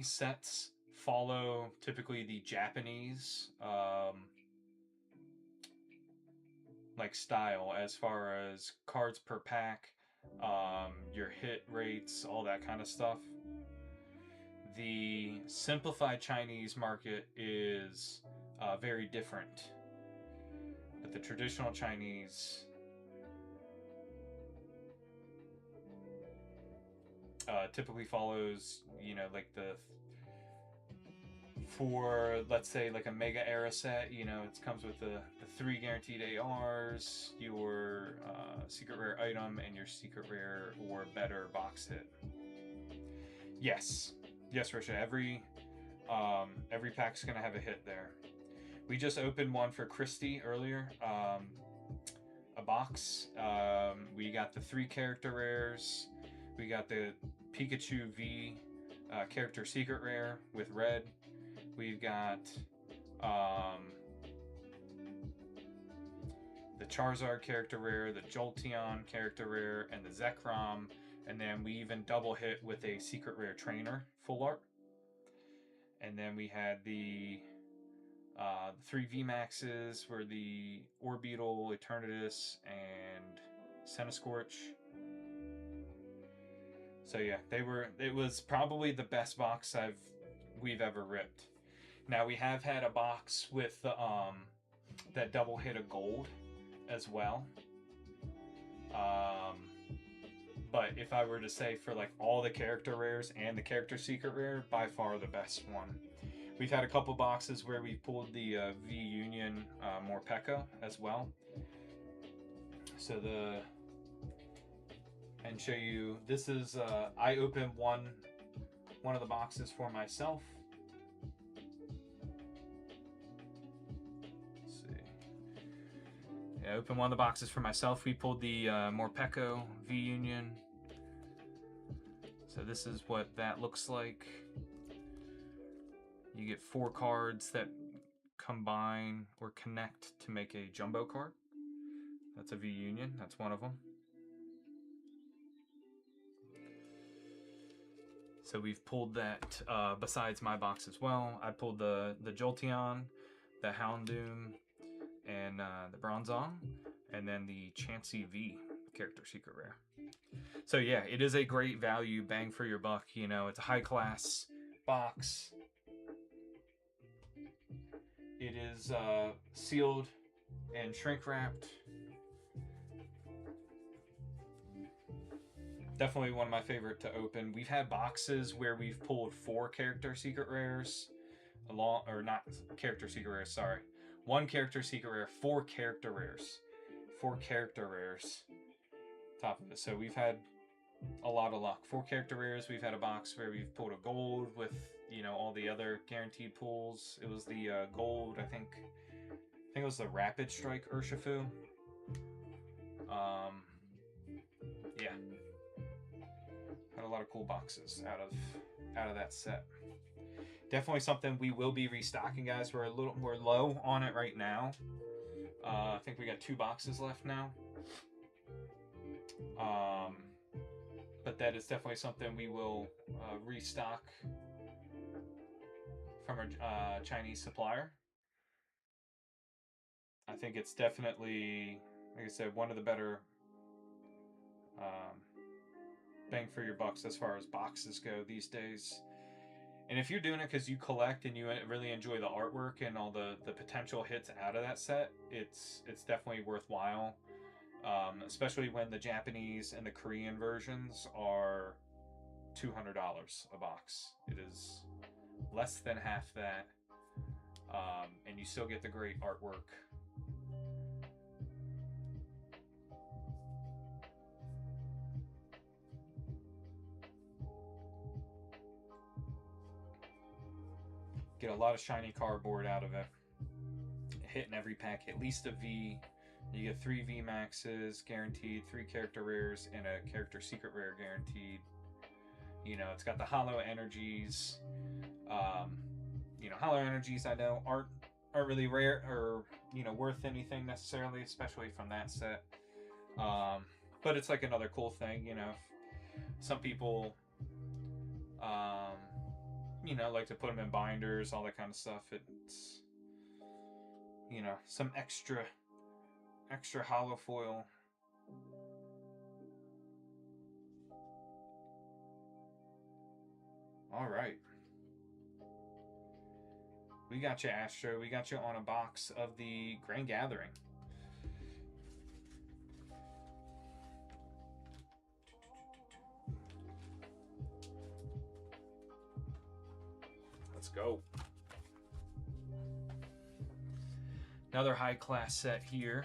sets follow typically the Japanese like style as far as cards per pack, your hit rates, all that kind of stuff. The simplified Chinese market is very different, but the traditional Chinese typically follows, like for let's say like a mega era set, it comes with the 3 guaranteed ARs, your secret rare item, and your secret rare or better box hit. Yes, Risha. Every pack's gonna have a hit there. We just opened one for Christy earlier. A box. We got the 3 character rares. We got the Pikachu V character secret rare with red. We've got the Charizard character rare, the Jolteon character rare, and the Zekrom. And then we even double hit with a secret rare trainer full art. And then we had the 3 VMAXs were the Orbeetle, Eternatus, and Centiskorch. So yeah, it was probably the best box we've ever ripped. Now we have had a box with the that double hit of gold as well. But if I were to say for like all the character rares and the character secret rare, by far the best one. We've had a couple boxes where we pulled the V Union Morpeko as well. So and show you, this is I opened one of the boxes for myself. Let's see. Yeah, I opened one of the boxes for myself. We pulled the Morpeko V Union. So this is what that looks like. You get 4 cards that combine or connect to make a jumbo card. That's a V Union. That's one of them. So we've pulled that besides my box as well. I pulled the Jolteon, the Houndoom, and the Bronzong, and then the Chansey V character secret rare. So yeah, it is a great value, bang for your buck. It's a high class box. It is sealed and shrink wrapped. Definitely one of my favorite to open. We've had boxes where we've pulled 4 character secret rares, not character secret rares. Sorry, 1 character secret rare, 4 character rares, 4 character rares. Top of it. So we've had a lot of luck. 4 character rares. We've had a box where we've pulled a gold with all the other guaranteed pulls. It was the gold. I think it was the Rapid Strike Urshifu. Yeah. Had a lot of cool boxes out of that set. Definitely something we will be restocking, guys. We're low on it right now. I think we got 2 boxes left now. But that is definitely something we will restock from our Chinese supplier. I think it's definitely, like I said, one of the better bang for your bucks as far as boxes go these days. And if you're doing it because you collect and you really enjoy the artwork and all the potential hits out of that set, it's definitely worthwhile. Especially when the Japanese and the Korean versions are $200 a box. It is less than half that, and you still get the great artwork. Get a lot of shiny cardboard out of it. Hitting every pack at least a V. You get 3 V maxes guaranteed, 3 character rares, and a character secret rare guaranteed. You know, it's got the hollow energies. You know, hollow energies I know aren't really rare or, you know, worth anything necessarily, especially from that set. But it's like another cool thing, you know. Some people, you know, like to put them in binders, all that kind of stuff. It's, you know, some extra hollow foil. All right. We got you, Astro. We got you on a box of the Grand Gathering. Let's go. Another high-class set here.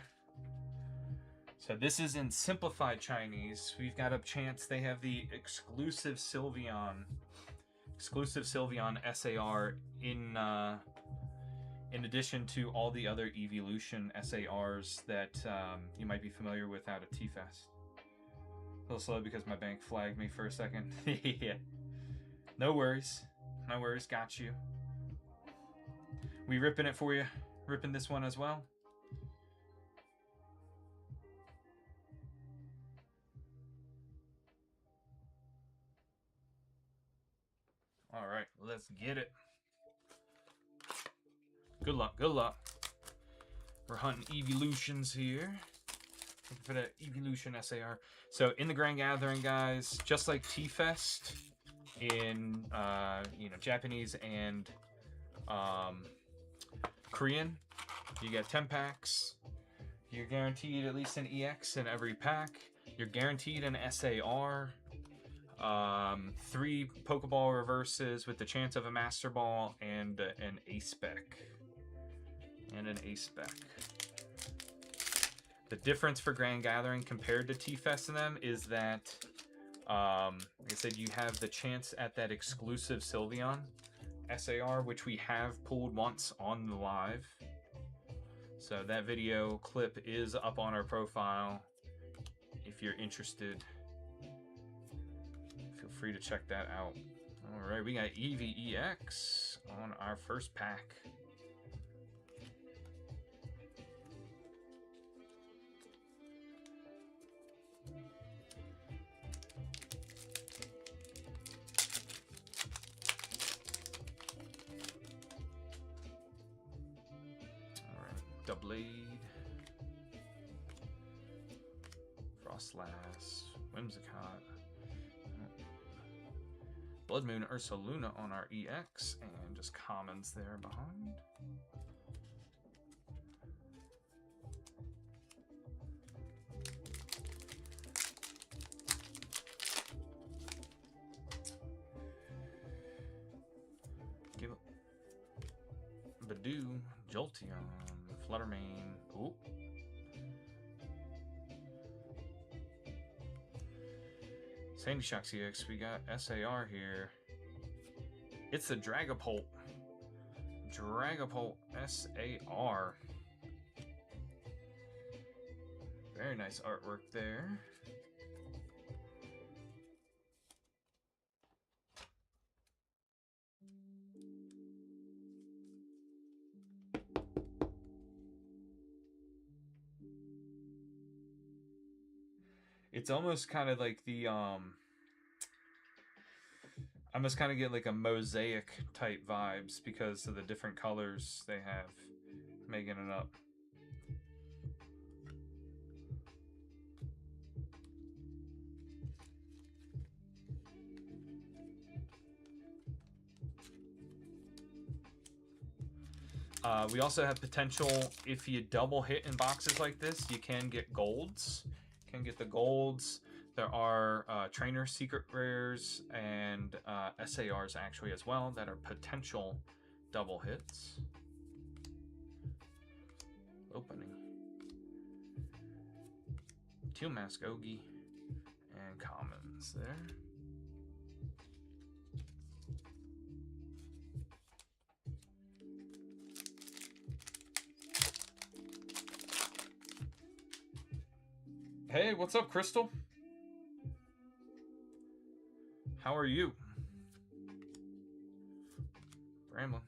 So this is in simplified Chinese. We've got a chance they have the exclusive Sylveon SAR in addition to all the other Evolution SARs that you might be familiar with out of T-Fest. A little slow because my bank flagged me for a second. Yeah. No worries. No worries. Got you. We ripping it for you. Ripping this one as well. All right, let's get it. Good luck, good luck. We're hunting Evolutions here. Looking for that Evolution SAR. So in the Grand Gathering, guys, just like T-Fest in you know, Japanese and Korean, you get 10 packs. You're guaranteed at least an EX in every pack. You're guaranteed an SAR. 3 Pokeball reverses with the chance of a Master Ball and an A-Spec. And an A-Spec. The difference for Grand Gathering compared to T-Fest in them is that, like I said, you have the chance at that exclusive Sylveon SAR, which we have pulled once on the live. So that video clip is up on our profile if you're interested. Feel free to check that out. All right, we got EVEX on our first pack. All right, Doublade, Frostlass, Whimsicott, Blood Moon Ursaluna on our EX, and just commons there behind. Give it Badoo, Jolteon, Fluttermane. Ooh. Sandy Shocks EX, we got SAR here. It's the Dragapult. Dragapult SAR. Very nice artwork there. It's almost kind of like the I almost kind of get like a mosaic type vibes because of the different colors they have making it up. We also have potential, if you double hit in boxes like this, you can get golds. You can get the golds. There are trainer secret rares and SARs actually as well that are potential double hits. Opening. Teal Mask Ogi and commons there. Hey, what's up, Crystal? How are you? Bramlin.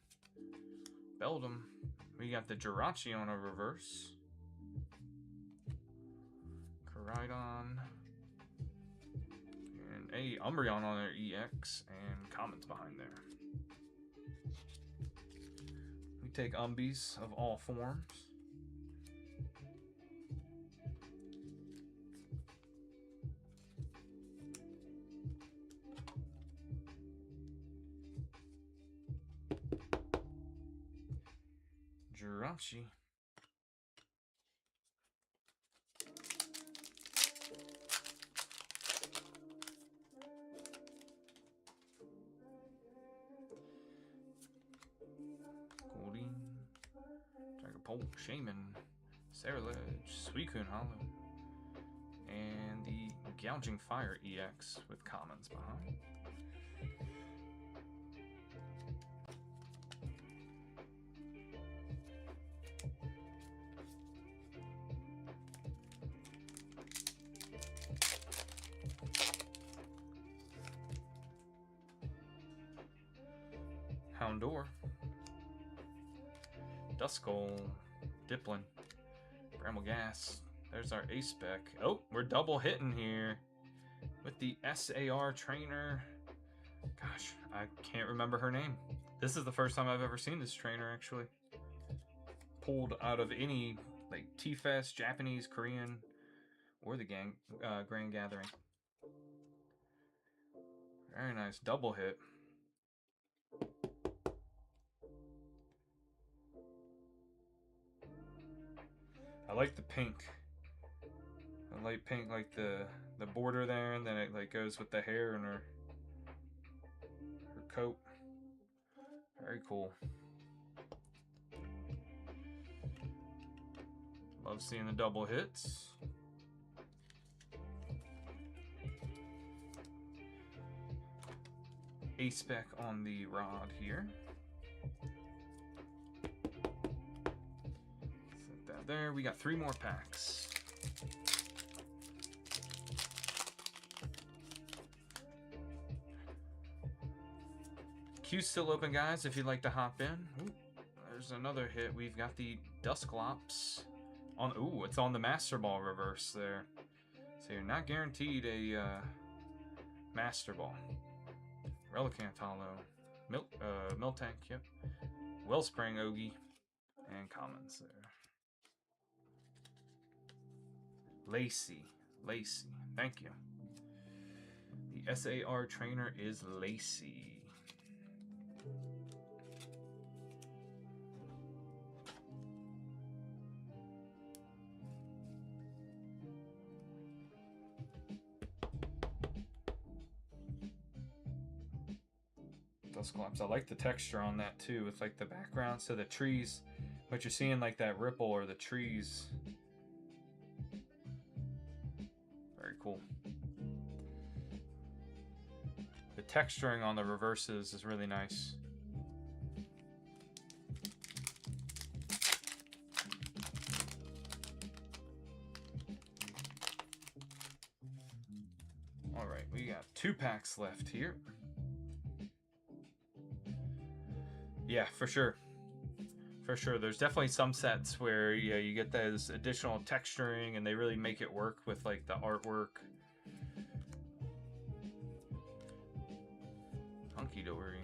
Beldum. We got the Jirachi on a reverse. Koraidon. And a Umbreon on their EX. And Commons behind there. We take Umbies of all forms. Jirachi. Goldeen. Dragapult. Shaman. Ceruledge. Suicune Hollow. And the Gouging Fire EX with Commons behind. Houndour, Duskull, Dipplin, Bramble-Gas. There's our A-Spec. Oh, we're double hitting here with the SAR trainer. Gosh, I can't remember her name. This is the first time I've ever seen this trainer, actually. Pulled out of any, like, T-Fest, Japanese, Korean, or the Grand Gathering. Very nice. Double hit. I like the pink. The light pink, like the border there, and then it like goes with the hair and her coat. Very cool. Love seeing the double hits. A-Spec on the rod here. Set that there. We got 3 more packs. Queue's still open, guys, if you'd like to hop in. Ooh, there's another hit. We've got the Dusclops on. Ooh, it's on the Master Ball reverse there. So you're not guaranteed a Master Ball. Relicanth Hollow. Miltank, yep. Wellspring Ogie. And Commons there. Lacey. Thank you. The SAR trainer is Lacey. Dusclops. I like the texture on that too, with like the background. So the trees, what you're seeing, like that ripple or the trees. Very cool. The texturing on the reverses is really nice. All right, we got 2 packs left here. Yeah, for sure. For sure. There's definitely some sets where you get those additional texturing and they really make it work with like the artwork. Hunky Dory,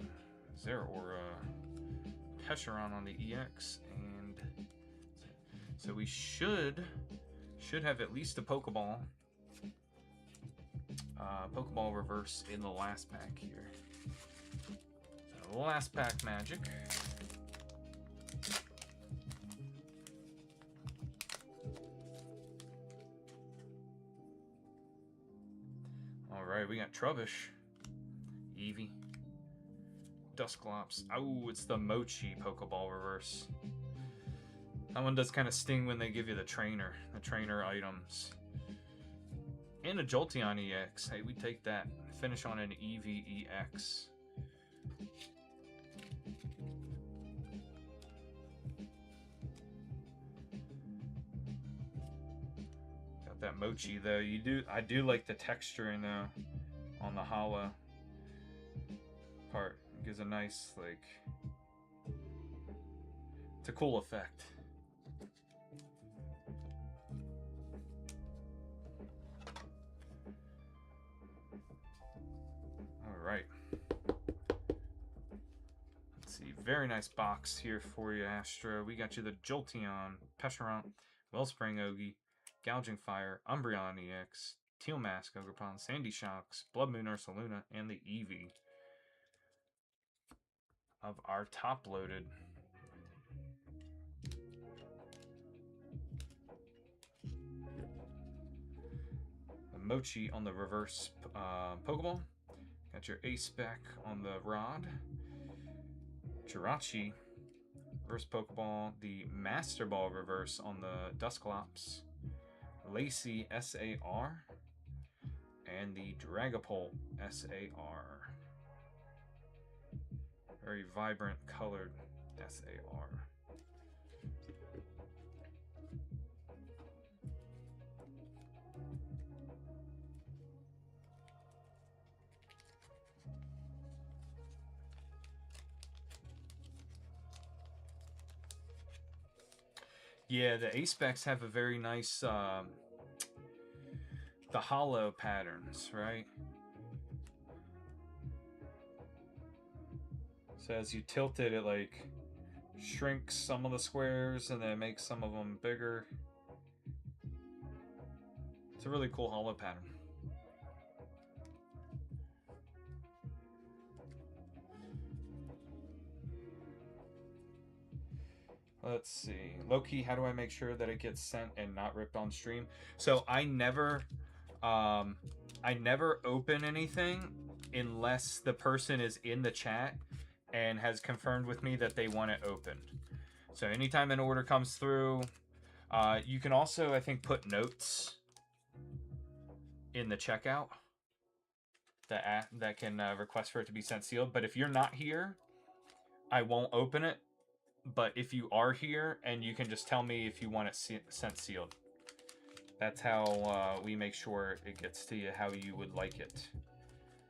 Zeraora, Pesheron on the EX, and so we should have at least a Pokeball. Pokeball reverse in the last pack here. So last pack magic. All right, we got Trubbish, Eevee, Dusclops. Oh, it's the Mochi Pokeball reverse. That one does kind of sting when they give you the trainer items. And a Jolteon EX. Hey, we take that. Finish on an Eevee EX. Got that mochi though. I do like the texturing though on the hollow part. It gives a nice, like, it's a cool effect. All right. Let's see. Very nice box here for you, Astro. We got you the Jolteon, Pesharant, Wellspring Ogie, Gouging Fire, Umbreon EX, Teal Mask, Ogerpon, Sandy Shocks, Blood Moon Ursaluna, and the Eevee of our top loaded. The Mochi on the reverse Pokeball. Got your Ace back on the Rod. Jirachi reverse Pokeball. The Master Ball reverse on the Dusclops. Lacey SAR. And the Dragapult SAR. Very vibrant colored SAR. Yeah, the A-Specs have a very nice, the hollow patterns, right? So as you tilt it, it like shrinks some of the squares and then makes some of them bigger. It's a really cool hollow pattern. Let's see. Low-key, how do I make sure that it gets sent and not ripped on stream? So I never open anything unless the person is in the chat and has confirmed with me that they want it opened. So anytime an order comes through, you can also, I think, put notes in the checkout that can request for it to be sent sealed. But if you're not here, I won't open it. But if you are here, and you can just tell me if you want it sent sealed. That's how we make sure it gets to you how you would like it.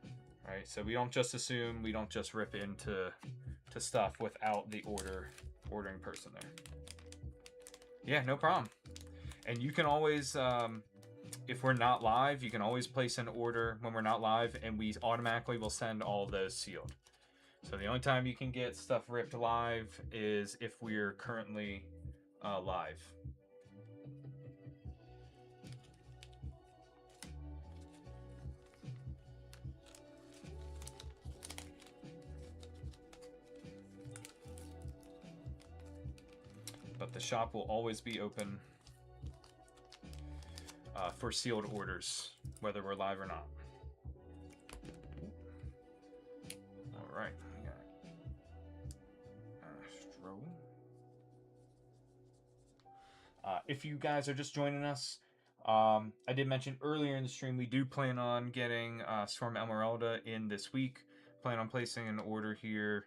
All right, so we don't just assume, we don't just rip into stuff without the ordering person there. Yeah, no problem. And you can always, if we're not live, you can always place an order when we're not live, and we automatically will send all of those sealed. So the only time you can get stuff ripped live is if we're currently live. But the shop will always be open for sealed orders, whether we're live or not. All right. If you guys are just joining us, I did mention earlier in the stream we do plan on getting Storm Emeralda in this week. Plan on placing an order here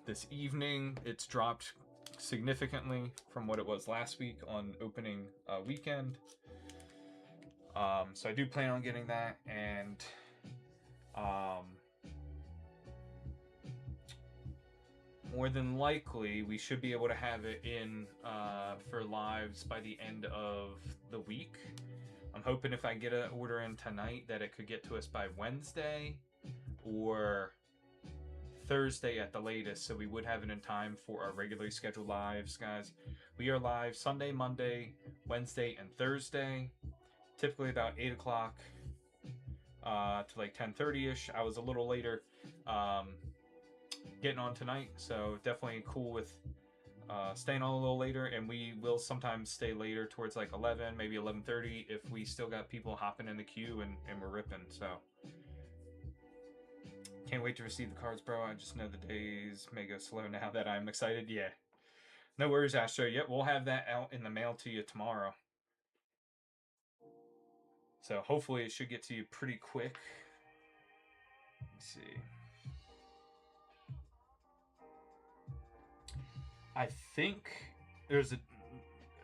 this evening. It's dropped significantly from what it was last week on opening weekend. So I do plan on getting that, and more than likely, we should be able to have it in for lives by the end of the week. I'm hoping if I get an order in tonight that it could get to us by Wednesday or Thursday at the latest, so we would have it in time for our regularly scheduled lives, guys. We are live Sunday, Monday, Wednesday, and Thursday, typically about 8 o'clock to like 10:30ish. I was a little later getting on tonight, so definitely cool with staying on a little later, and we will sometimes stay later towards like 11, maybe 11:30 if we still got people hopping in the queue and we're ripping. So can't wait to receive the cards, bro. I just know the days may go slow now that I'm excited. Yeah, no worries, Astro. Yep, we'll have that out in the mail to you tomorrow, so hopefully it should get to you pretty quick. Let's see. I think there's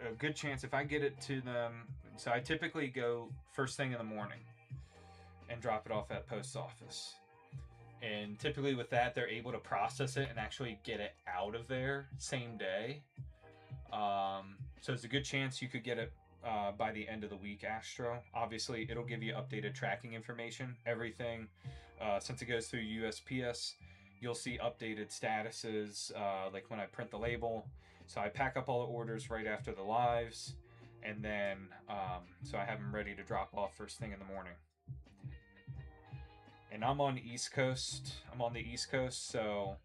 a good chance if I get it to them. So I typically go first thing in the morning and drop it off at post office. And typically with that, they're able to process it and actually get it out of there same day. So it's a good chance you could get it by the end of the week, Astro. Obviously, it'll give you updated tracking information, everything. Since it goes through USPS, you'll see updated statuses, like when I print the label. So I pack up all the orders right after the lives, and then so I have them ready to drop off first thing in the morning. And I'm on the East Coast. I'm on the East Coast, so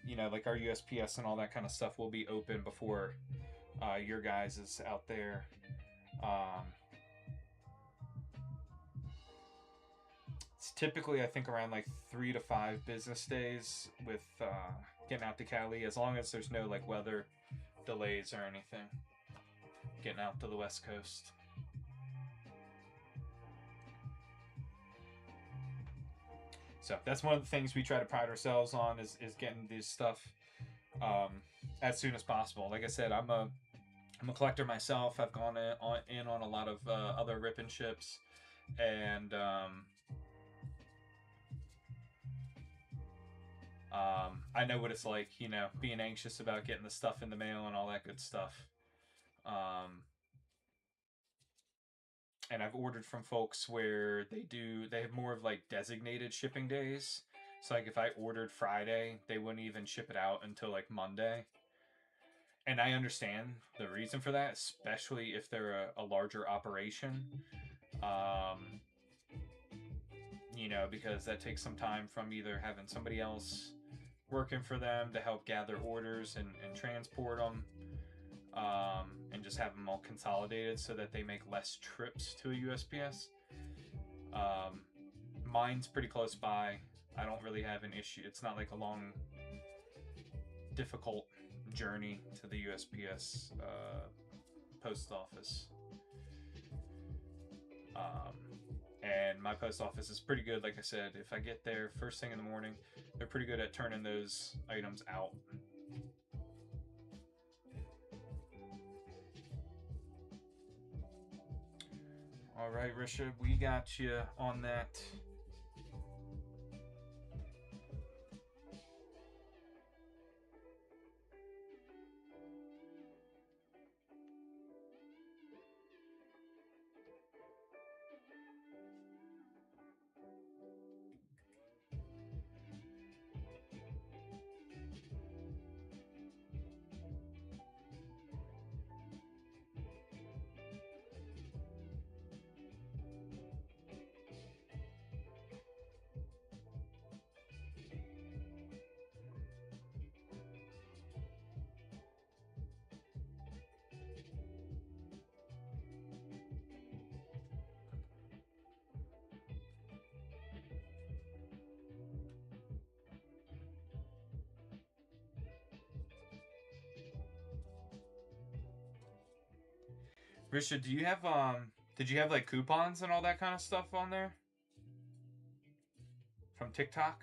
you know, like our USPS and all that kind of stuff will be open before your guys is out there. It's typically, I think, around like 3 to 5 business days with getting out to Cali, as long as there's no like weather delays or anything. Getting out to the West Coast. So that's one of the things we try to pride ourselves on is getting this stuff as soon as possible. Like I said, I'm a collector myself. I've gone in on a lot of other ripping ships, and I know what it's like, you know, being anxious about getting the stuff in the mail and all that good stuff. And I've ordered from folks where they have more of like designated shipping days. So like if I ordered Friday, they wouldn't even ship it out until like Monday. And I understand the reason for that, especially if they're a larger operation. You know, because that takes some time from either having somebody else working for them to help gather orders and transport them, and just have them all consolidated so that they make less trips to a USPS. Mine's pretty close by. I don't really have an issue. It's not like a long, difficult journey to the USPS post office. And my post office is pretty good. Like I said, if I get there first thing in the morning, they're pretty good at turning those items out. All right, Risha, we got you on that. Risha, do you have did you have like coupons and all that kind of stuff on there from TikTok?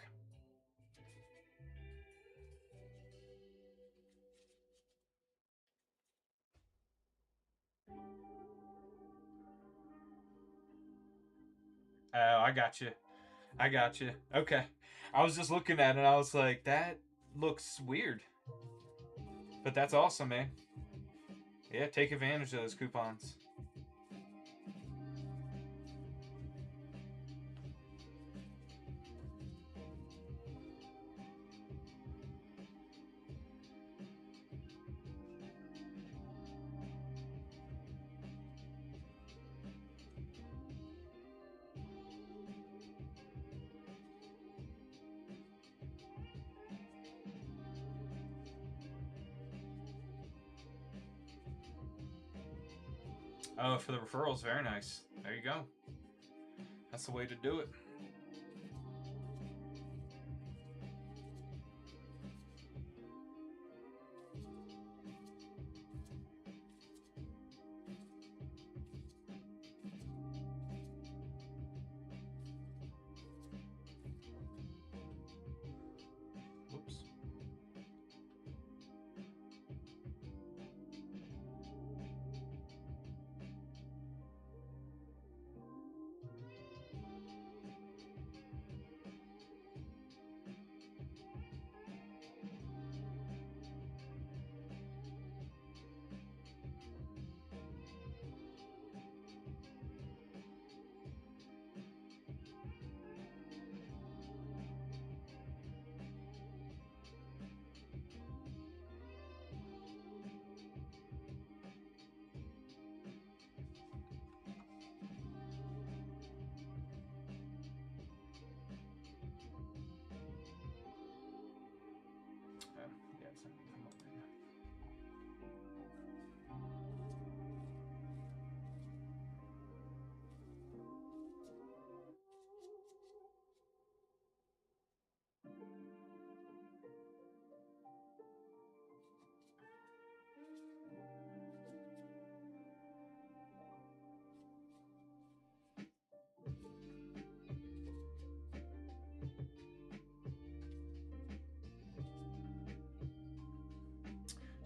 Oh, I got you. I got you. Okay. I was just looking at it and I was like, that looks weird. But that's awesome, man. Yeah, take advantage of those coupons. Oh, for the referrals, very nice. There you go. That's the way to do it. Whoops.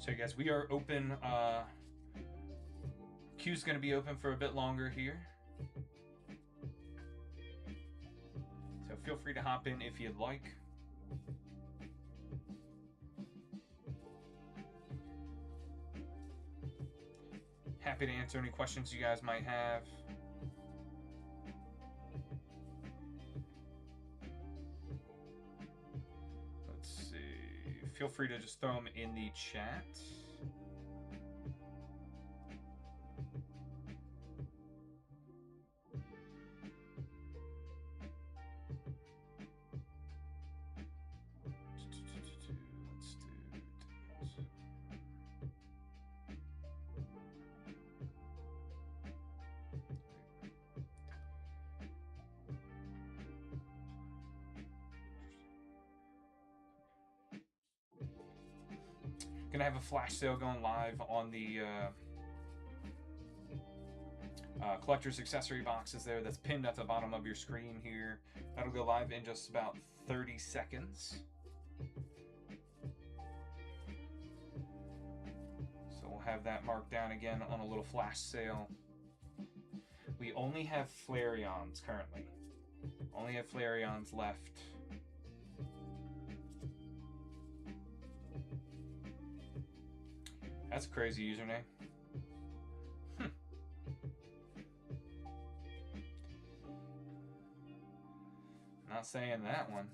So you guys, we are open. Queue's going to be open for a bit longer here. So feel free to hop in if you'd like. Happy to answer any questions you guys might have. Let's see. Feel free to just throw them in the chat. Gonna have a flash sale going live on the collector's accessory boxes there. That's pinned at the bottom of your screen here. That'll go live in just about 30 seconds. So we'll have that marked down again on a little flash sale. We only have Flareons currently. Only have Flareons left. That's a crazy username. Not saying that one.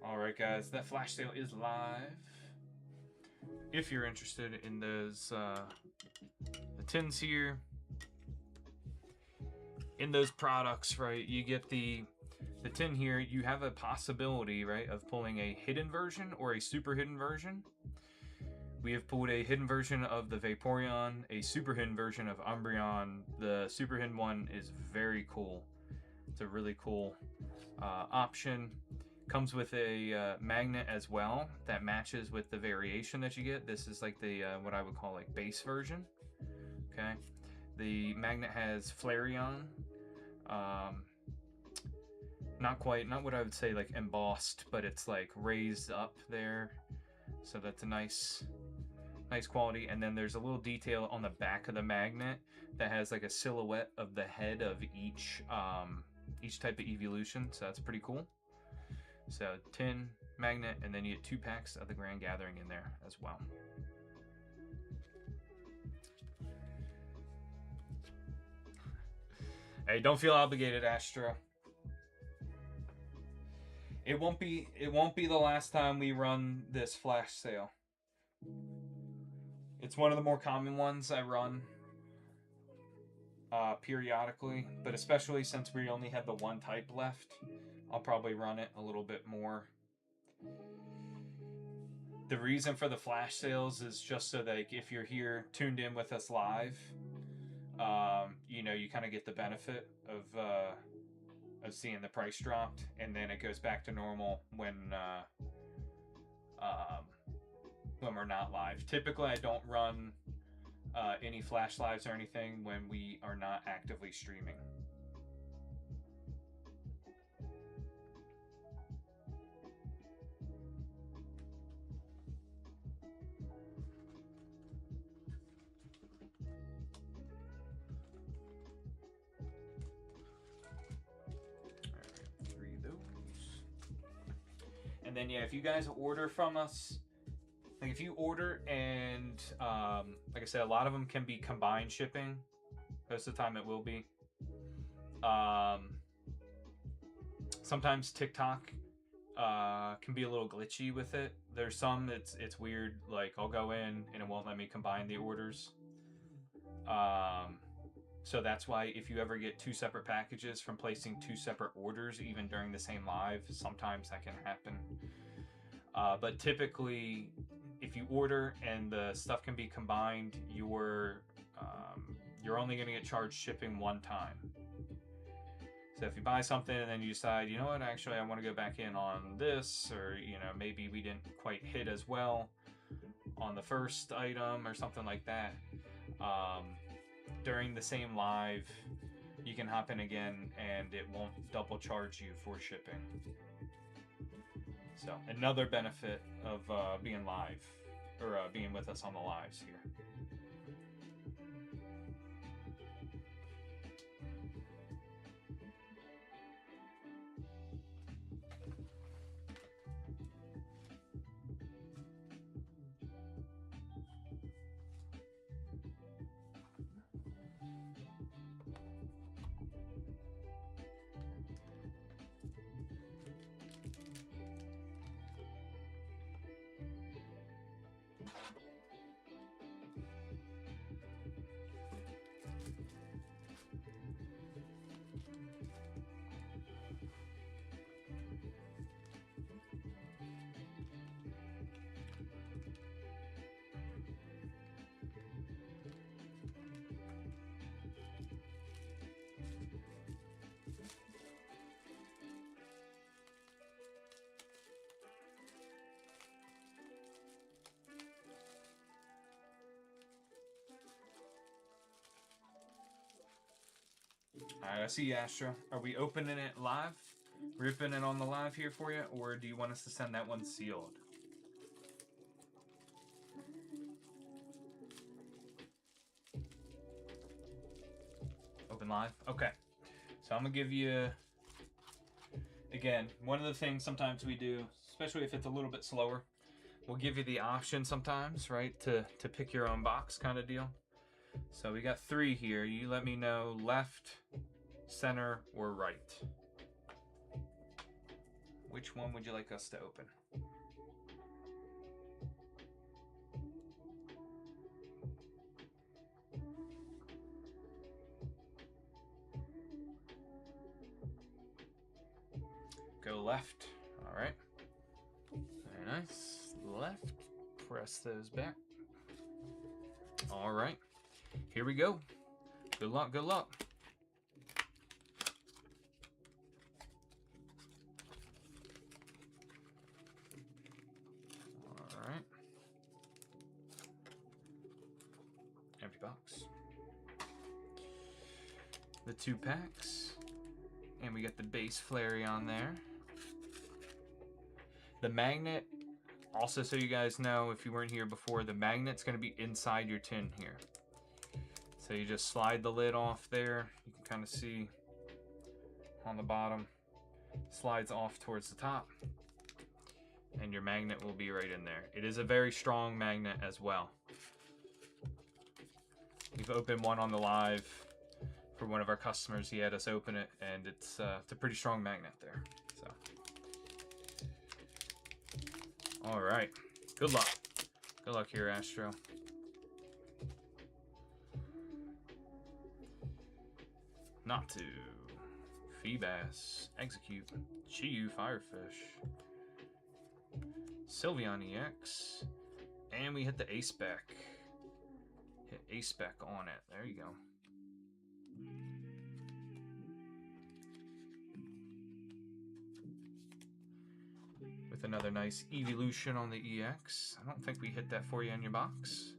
Alright guys, that flash sale is live. If you're interested in those the tins here, in those products, right, you get the tin here, you have a possibility, right, of pulling a hidden version or a super hidden version. We have pulled a hidden version of the Vaporeon, a super hidden version of Umbreon. The super hidden one is very cool. It's a really cool option. Comes with a magnet as well that matches with the variation that you get. This is like the what I would call like base version. Okay, the magnet has Flareon. Not what I would say like embossed, but it's like raised up there. So that's a nice quality. And then there's a little detail on the back of the magnet that has like a silhouette of the head of each type of evolution. So that's pretty cool. So tin, magnet, and then you get 2 packs of the Grand Gathering in there as well. Hey, don't feel obligated, Astro. It won't be the last time we run this flash sale. It's one of the more common ones I run periodically, but especially since we only have the one type left, I'll probably run it a little bit more. The reason for the flash sales is just so that if you're here tuned in with us live, you know, you kind of get the benefit of seeing the price dropped, and then it goes back to normal when we're not live. Typically, I don't run any flash lives or anything when we are not actively streaming. And then yeah, if you guys order from us, like if you order and like I said, a lot of them can be combined shipping. Most of the time it will be. Sometimes TikTok can be a little glitchy with it. There's some it's weird, like I'll go in and it won't let me combine the orders. So that's why if you ever get 2 separate packages from placing 2 separate orders, even during the same live, sometimes that can happen. But typically, if you order and the stuff can be combined, you're only going to get charged shipping 1 time. So if you buy something and then you decide, you know what, actually I want to go back in on this, or you know, maybe we didn't quite hit as well on the first item or something like that, during the same live, you can hop in again and it won't double charge you for shipping. So another benefit of being live, or being with us on the lives here. Alright, I see you, Astro. Are we opening it live? Ripping it on the live here for you, or do you want us to send that one sealed? Open live? Okay. So I'm going to give you, again, one of the things sometimes we do, especially if it's a little bit slower, we'll give you the option sometimes, right, to pick your own box kind of deal. So we got 3 here. You let me know left, center, or right. Which one would you like us to open? Go left. All right. Very nice. Left. Press those back. All right. Here we go. Good luck, good luck. All right. Empty box. The 2 packs. And we got the base Flareon there. The magnet, also so you guys know, if you weren't here before, the magnet's going to be inside your tin here. So you just slide the lid off there. You can kind of see on the bottom. Slides off towards the top. And your magnet will be right in there. It is a very strong magnet as well. We've opened one on the live for one of our customers. He had us open it, and it's a pretty strong magnet there. So, all right, good luck. Good luck here, Astro. Natu, Feebas, Execute, Chi-Yu, Firefish, Sylveon EX, and we hit the A-Spec. Hit A-Spec on it. There you go. With another nice evolution on the EX. I don't think we hit that for you in your box.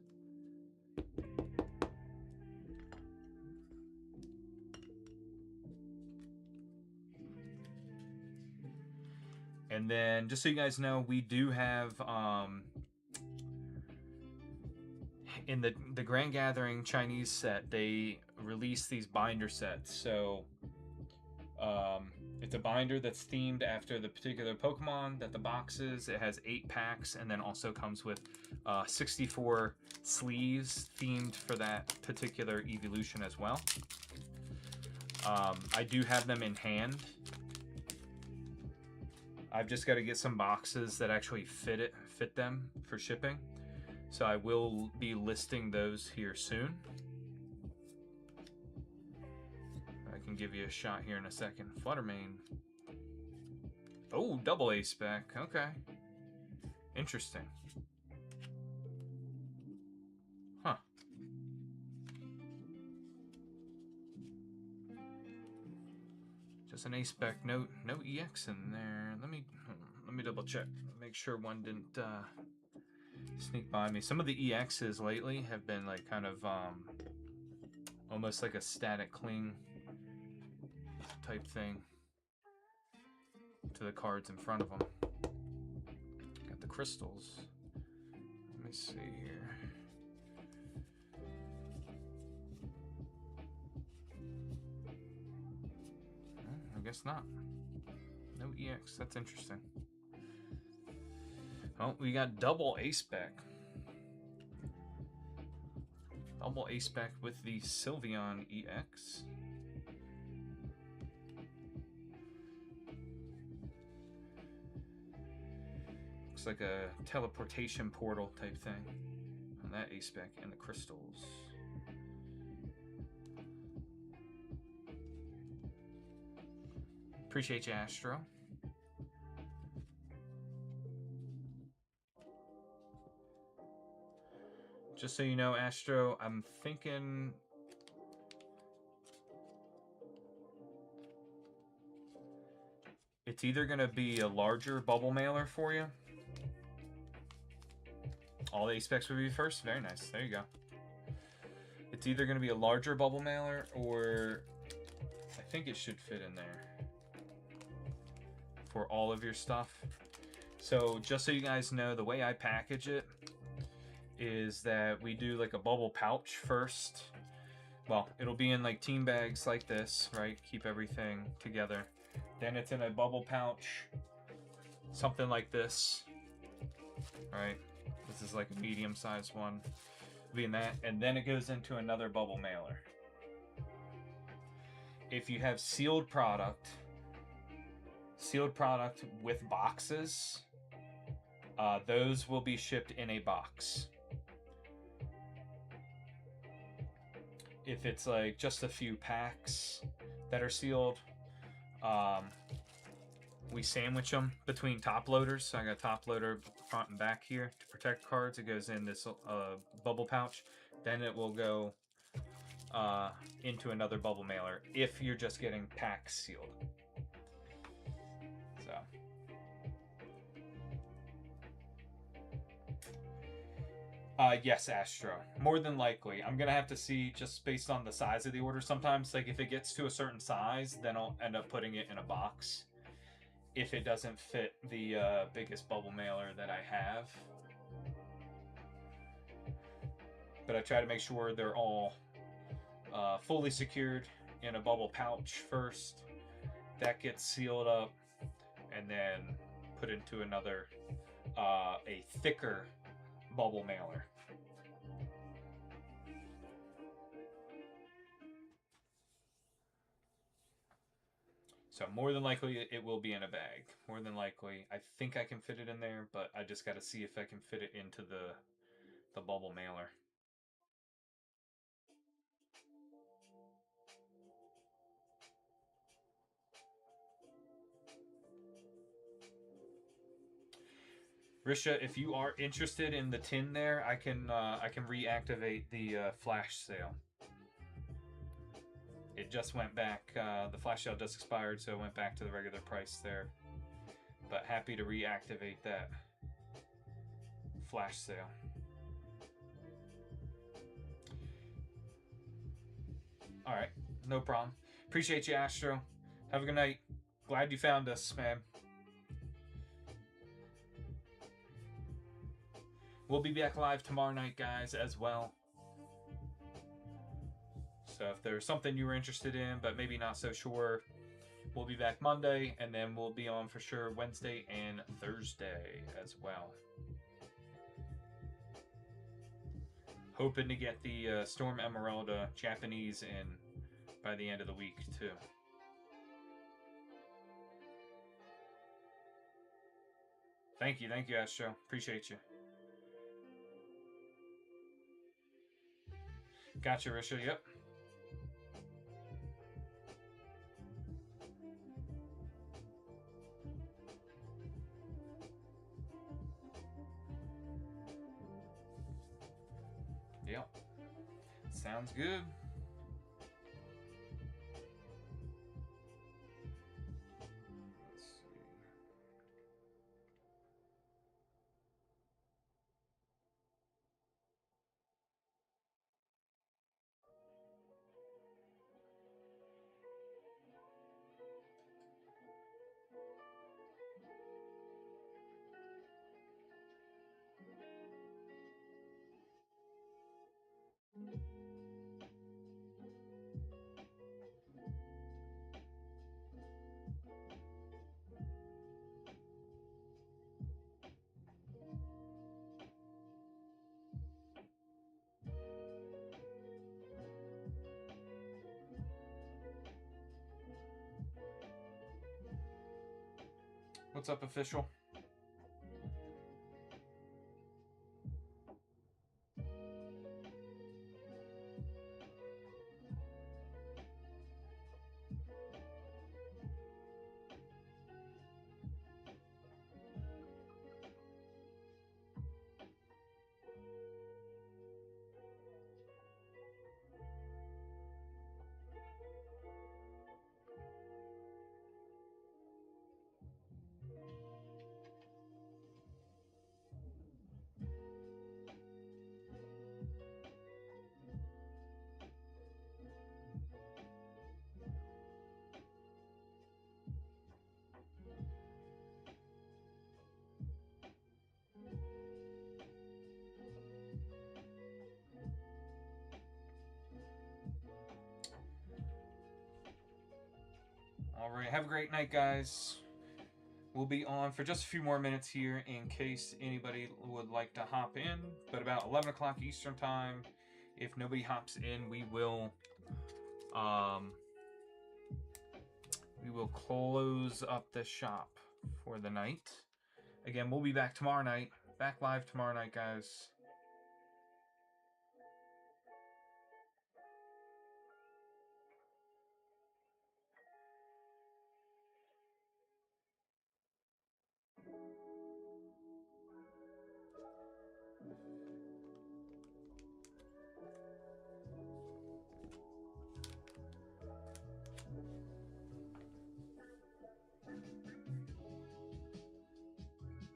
And then, just so you guys know, we do have, in the Grand Gathering Chinese set, they release these binder sets. So, it's a binder that's themed after the particular Pokemon that the box is. It has 8 packs, and then also comes with 64 sleeves themed for that particular evolution as well. I do have them in hand. I've just got to get some boxes that actually fit them for shipping. So I will be listing those here soon. I can give you a shot here in a second. Fluttermane. Oh, double A-Spec. Okay. Interesting. Huh. Just an A-Spec. No EX in there. Let me double check. Make sure one didn't sneak by me. Some of the EXs lately have been like kind of almost like a static cling type thing to the cards in front of them. Got the crystals. Let me see here. I guess not. No EX. That's interesting. Oh, we got double A-Spec. Double A-Spec with the Sylveon EX. Looks like a teleportation portal type thing on that A-Spec and the crystals. Appreciate you, Astro. Just so you know, Astro, I'm thinking it's either going to be a larger bubble mailer for you. All the A-Specs would be first. Very nice. There you go. It's either going to be a larger bubble mailer or I think it should fit in there for all of your stuff. So just so you guys know, the way I package it is that we do like a bubble pouch first. Well, it'll be in like team bags like this, right? Keep everything together. Then it's in a bubble pouch, something like this, right? This is like a medium-sized one. It'll be in that, and then it goes into another bubble mailer. If you have sealed product with boxes, those will be shipped in a box. If it's like just a few packs that are sealed, we sandwich them between top loaders. So I got a top loader front and back here to protect cards. It goes in this bubble pouch. Then it will go into another bubble mailer if you're just getting packs sealed. So yes, Astro. More than likely. I'm gonna have to see just based on the size of the order. Sometimes, like if it gets to a certain size, then I'll end up putting it in a box. If it doesn't fit the biggest bubble mailer that I have. But I try to make sure they're all fully secured in a bubble pouch first. That gets sealed up and then put into another, a thicker bubble mailer. So more than likely it will be in a bag. More than likely. I think I can fit it in there, but I just got to see if I can fit it into the bubble mailer. Risha, if you are interested in the tin there, I can reactivate the flash sale. It just went back. The flash sale just expired, so it went back to the regular price there. But happy to reactivate that flash sale. All right, no problem. Appreciate you, Astro. Have a good night. Glad you found us, man. We'll be back live tomorrow night, guys, as well. So if there's something you were interested in, but maybe not so sure, we'll be back Monday, and then we'll be on for sure Wednesday and Thursday as well. Hoping to get the Storm Emeralda Japanese in by the end of the week, too. Thank you, Astro. Appreciate you. Gotcha, Risha. Yep. Yep. Sounds good. What's up, official? All right, have a great night, guys. We'll be on for just a few more minutes here in case anybody would like to hop in. But about 11 o'clock Eastern time, if nobody hops in, we will close up the shop for the night. Again, we'll be back tomorrow night. Back live tomorrow night, guys.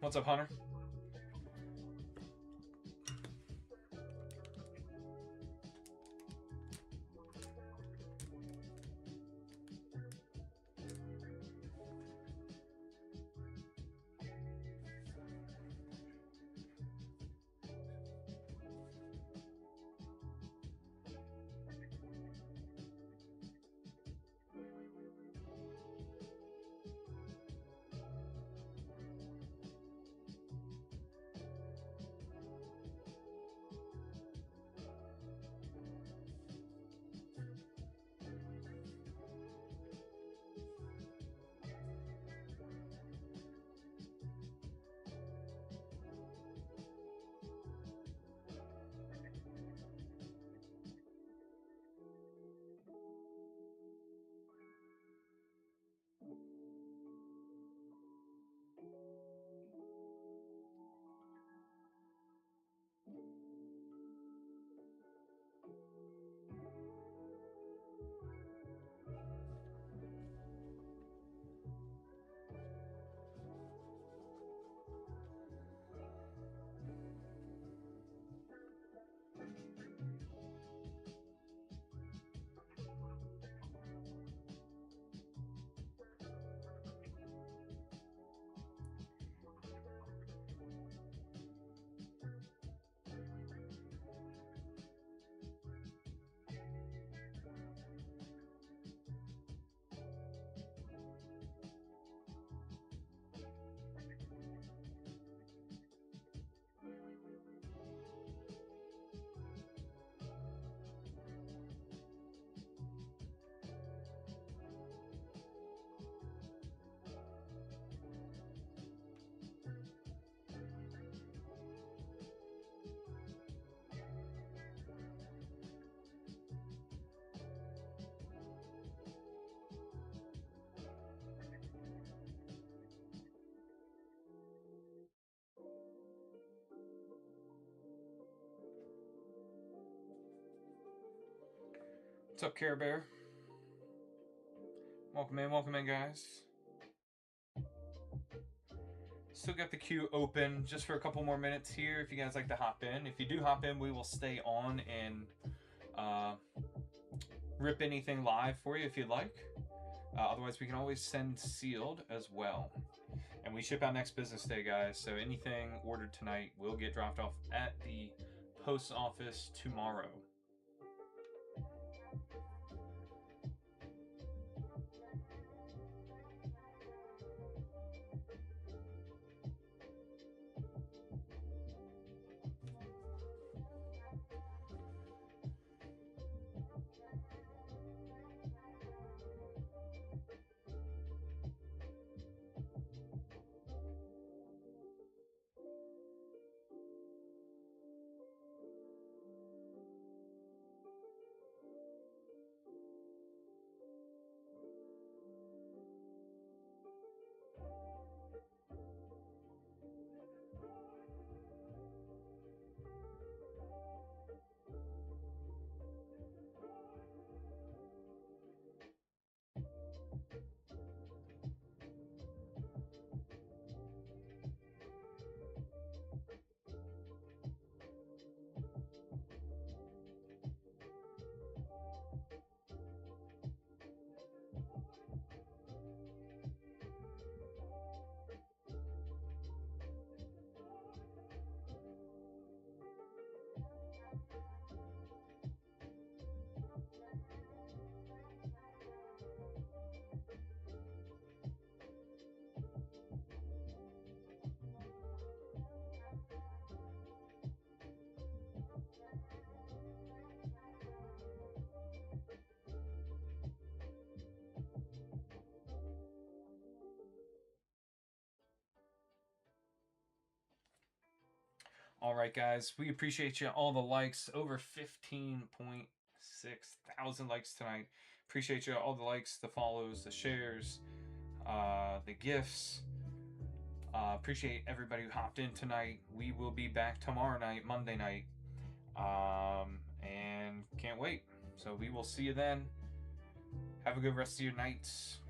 What's up, Hunter? What's up, Care Bear? Welcome in, guys. Still got the queue open just for a couple more minutes here if you guys like to hop in. If you do hop in, we will stay on and rip anything live for you if you'd like. Otherwise, we can always send sealed as well. And we ship out next business day, guys. So anything ordered tonight will get dropped off at the post office tomorrow. All right, guys. We appreciate you. All the likes. Over 15.6 thousand likes tonight. Appreciate you. All the likes, the follows, the shares, the gifts. Appreciate everybody who hopped in tonight. We will be back tomorrow night, Monday night. And can't wait. So we will see you then. Have a good rest of your nights.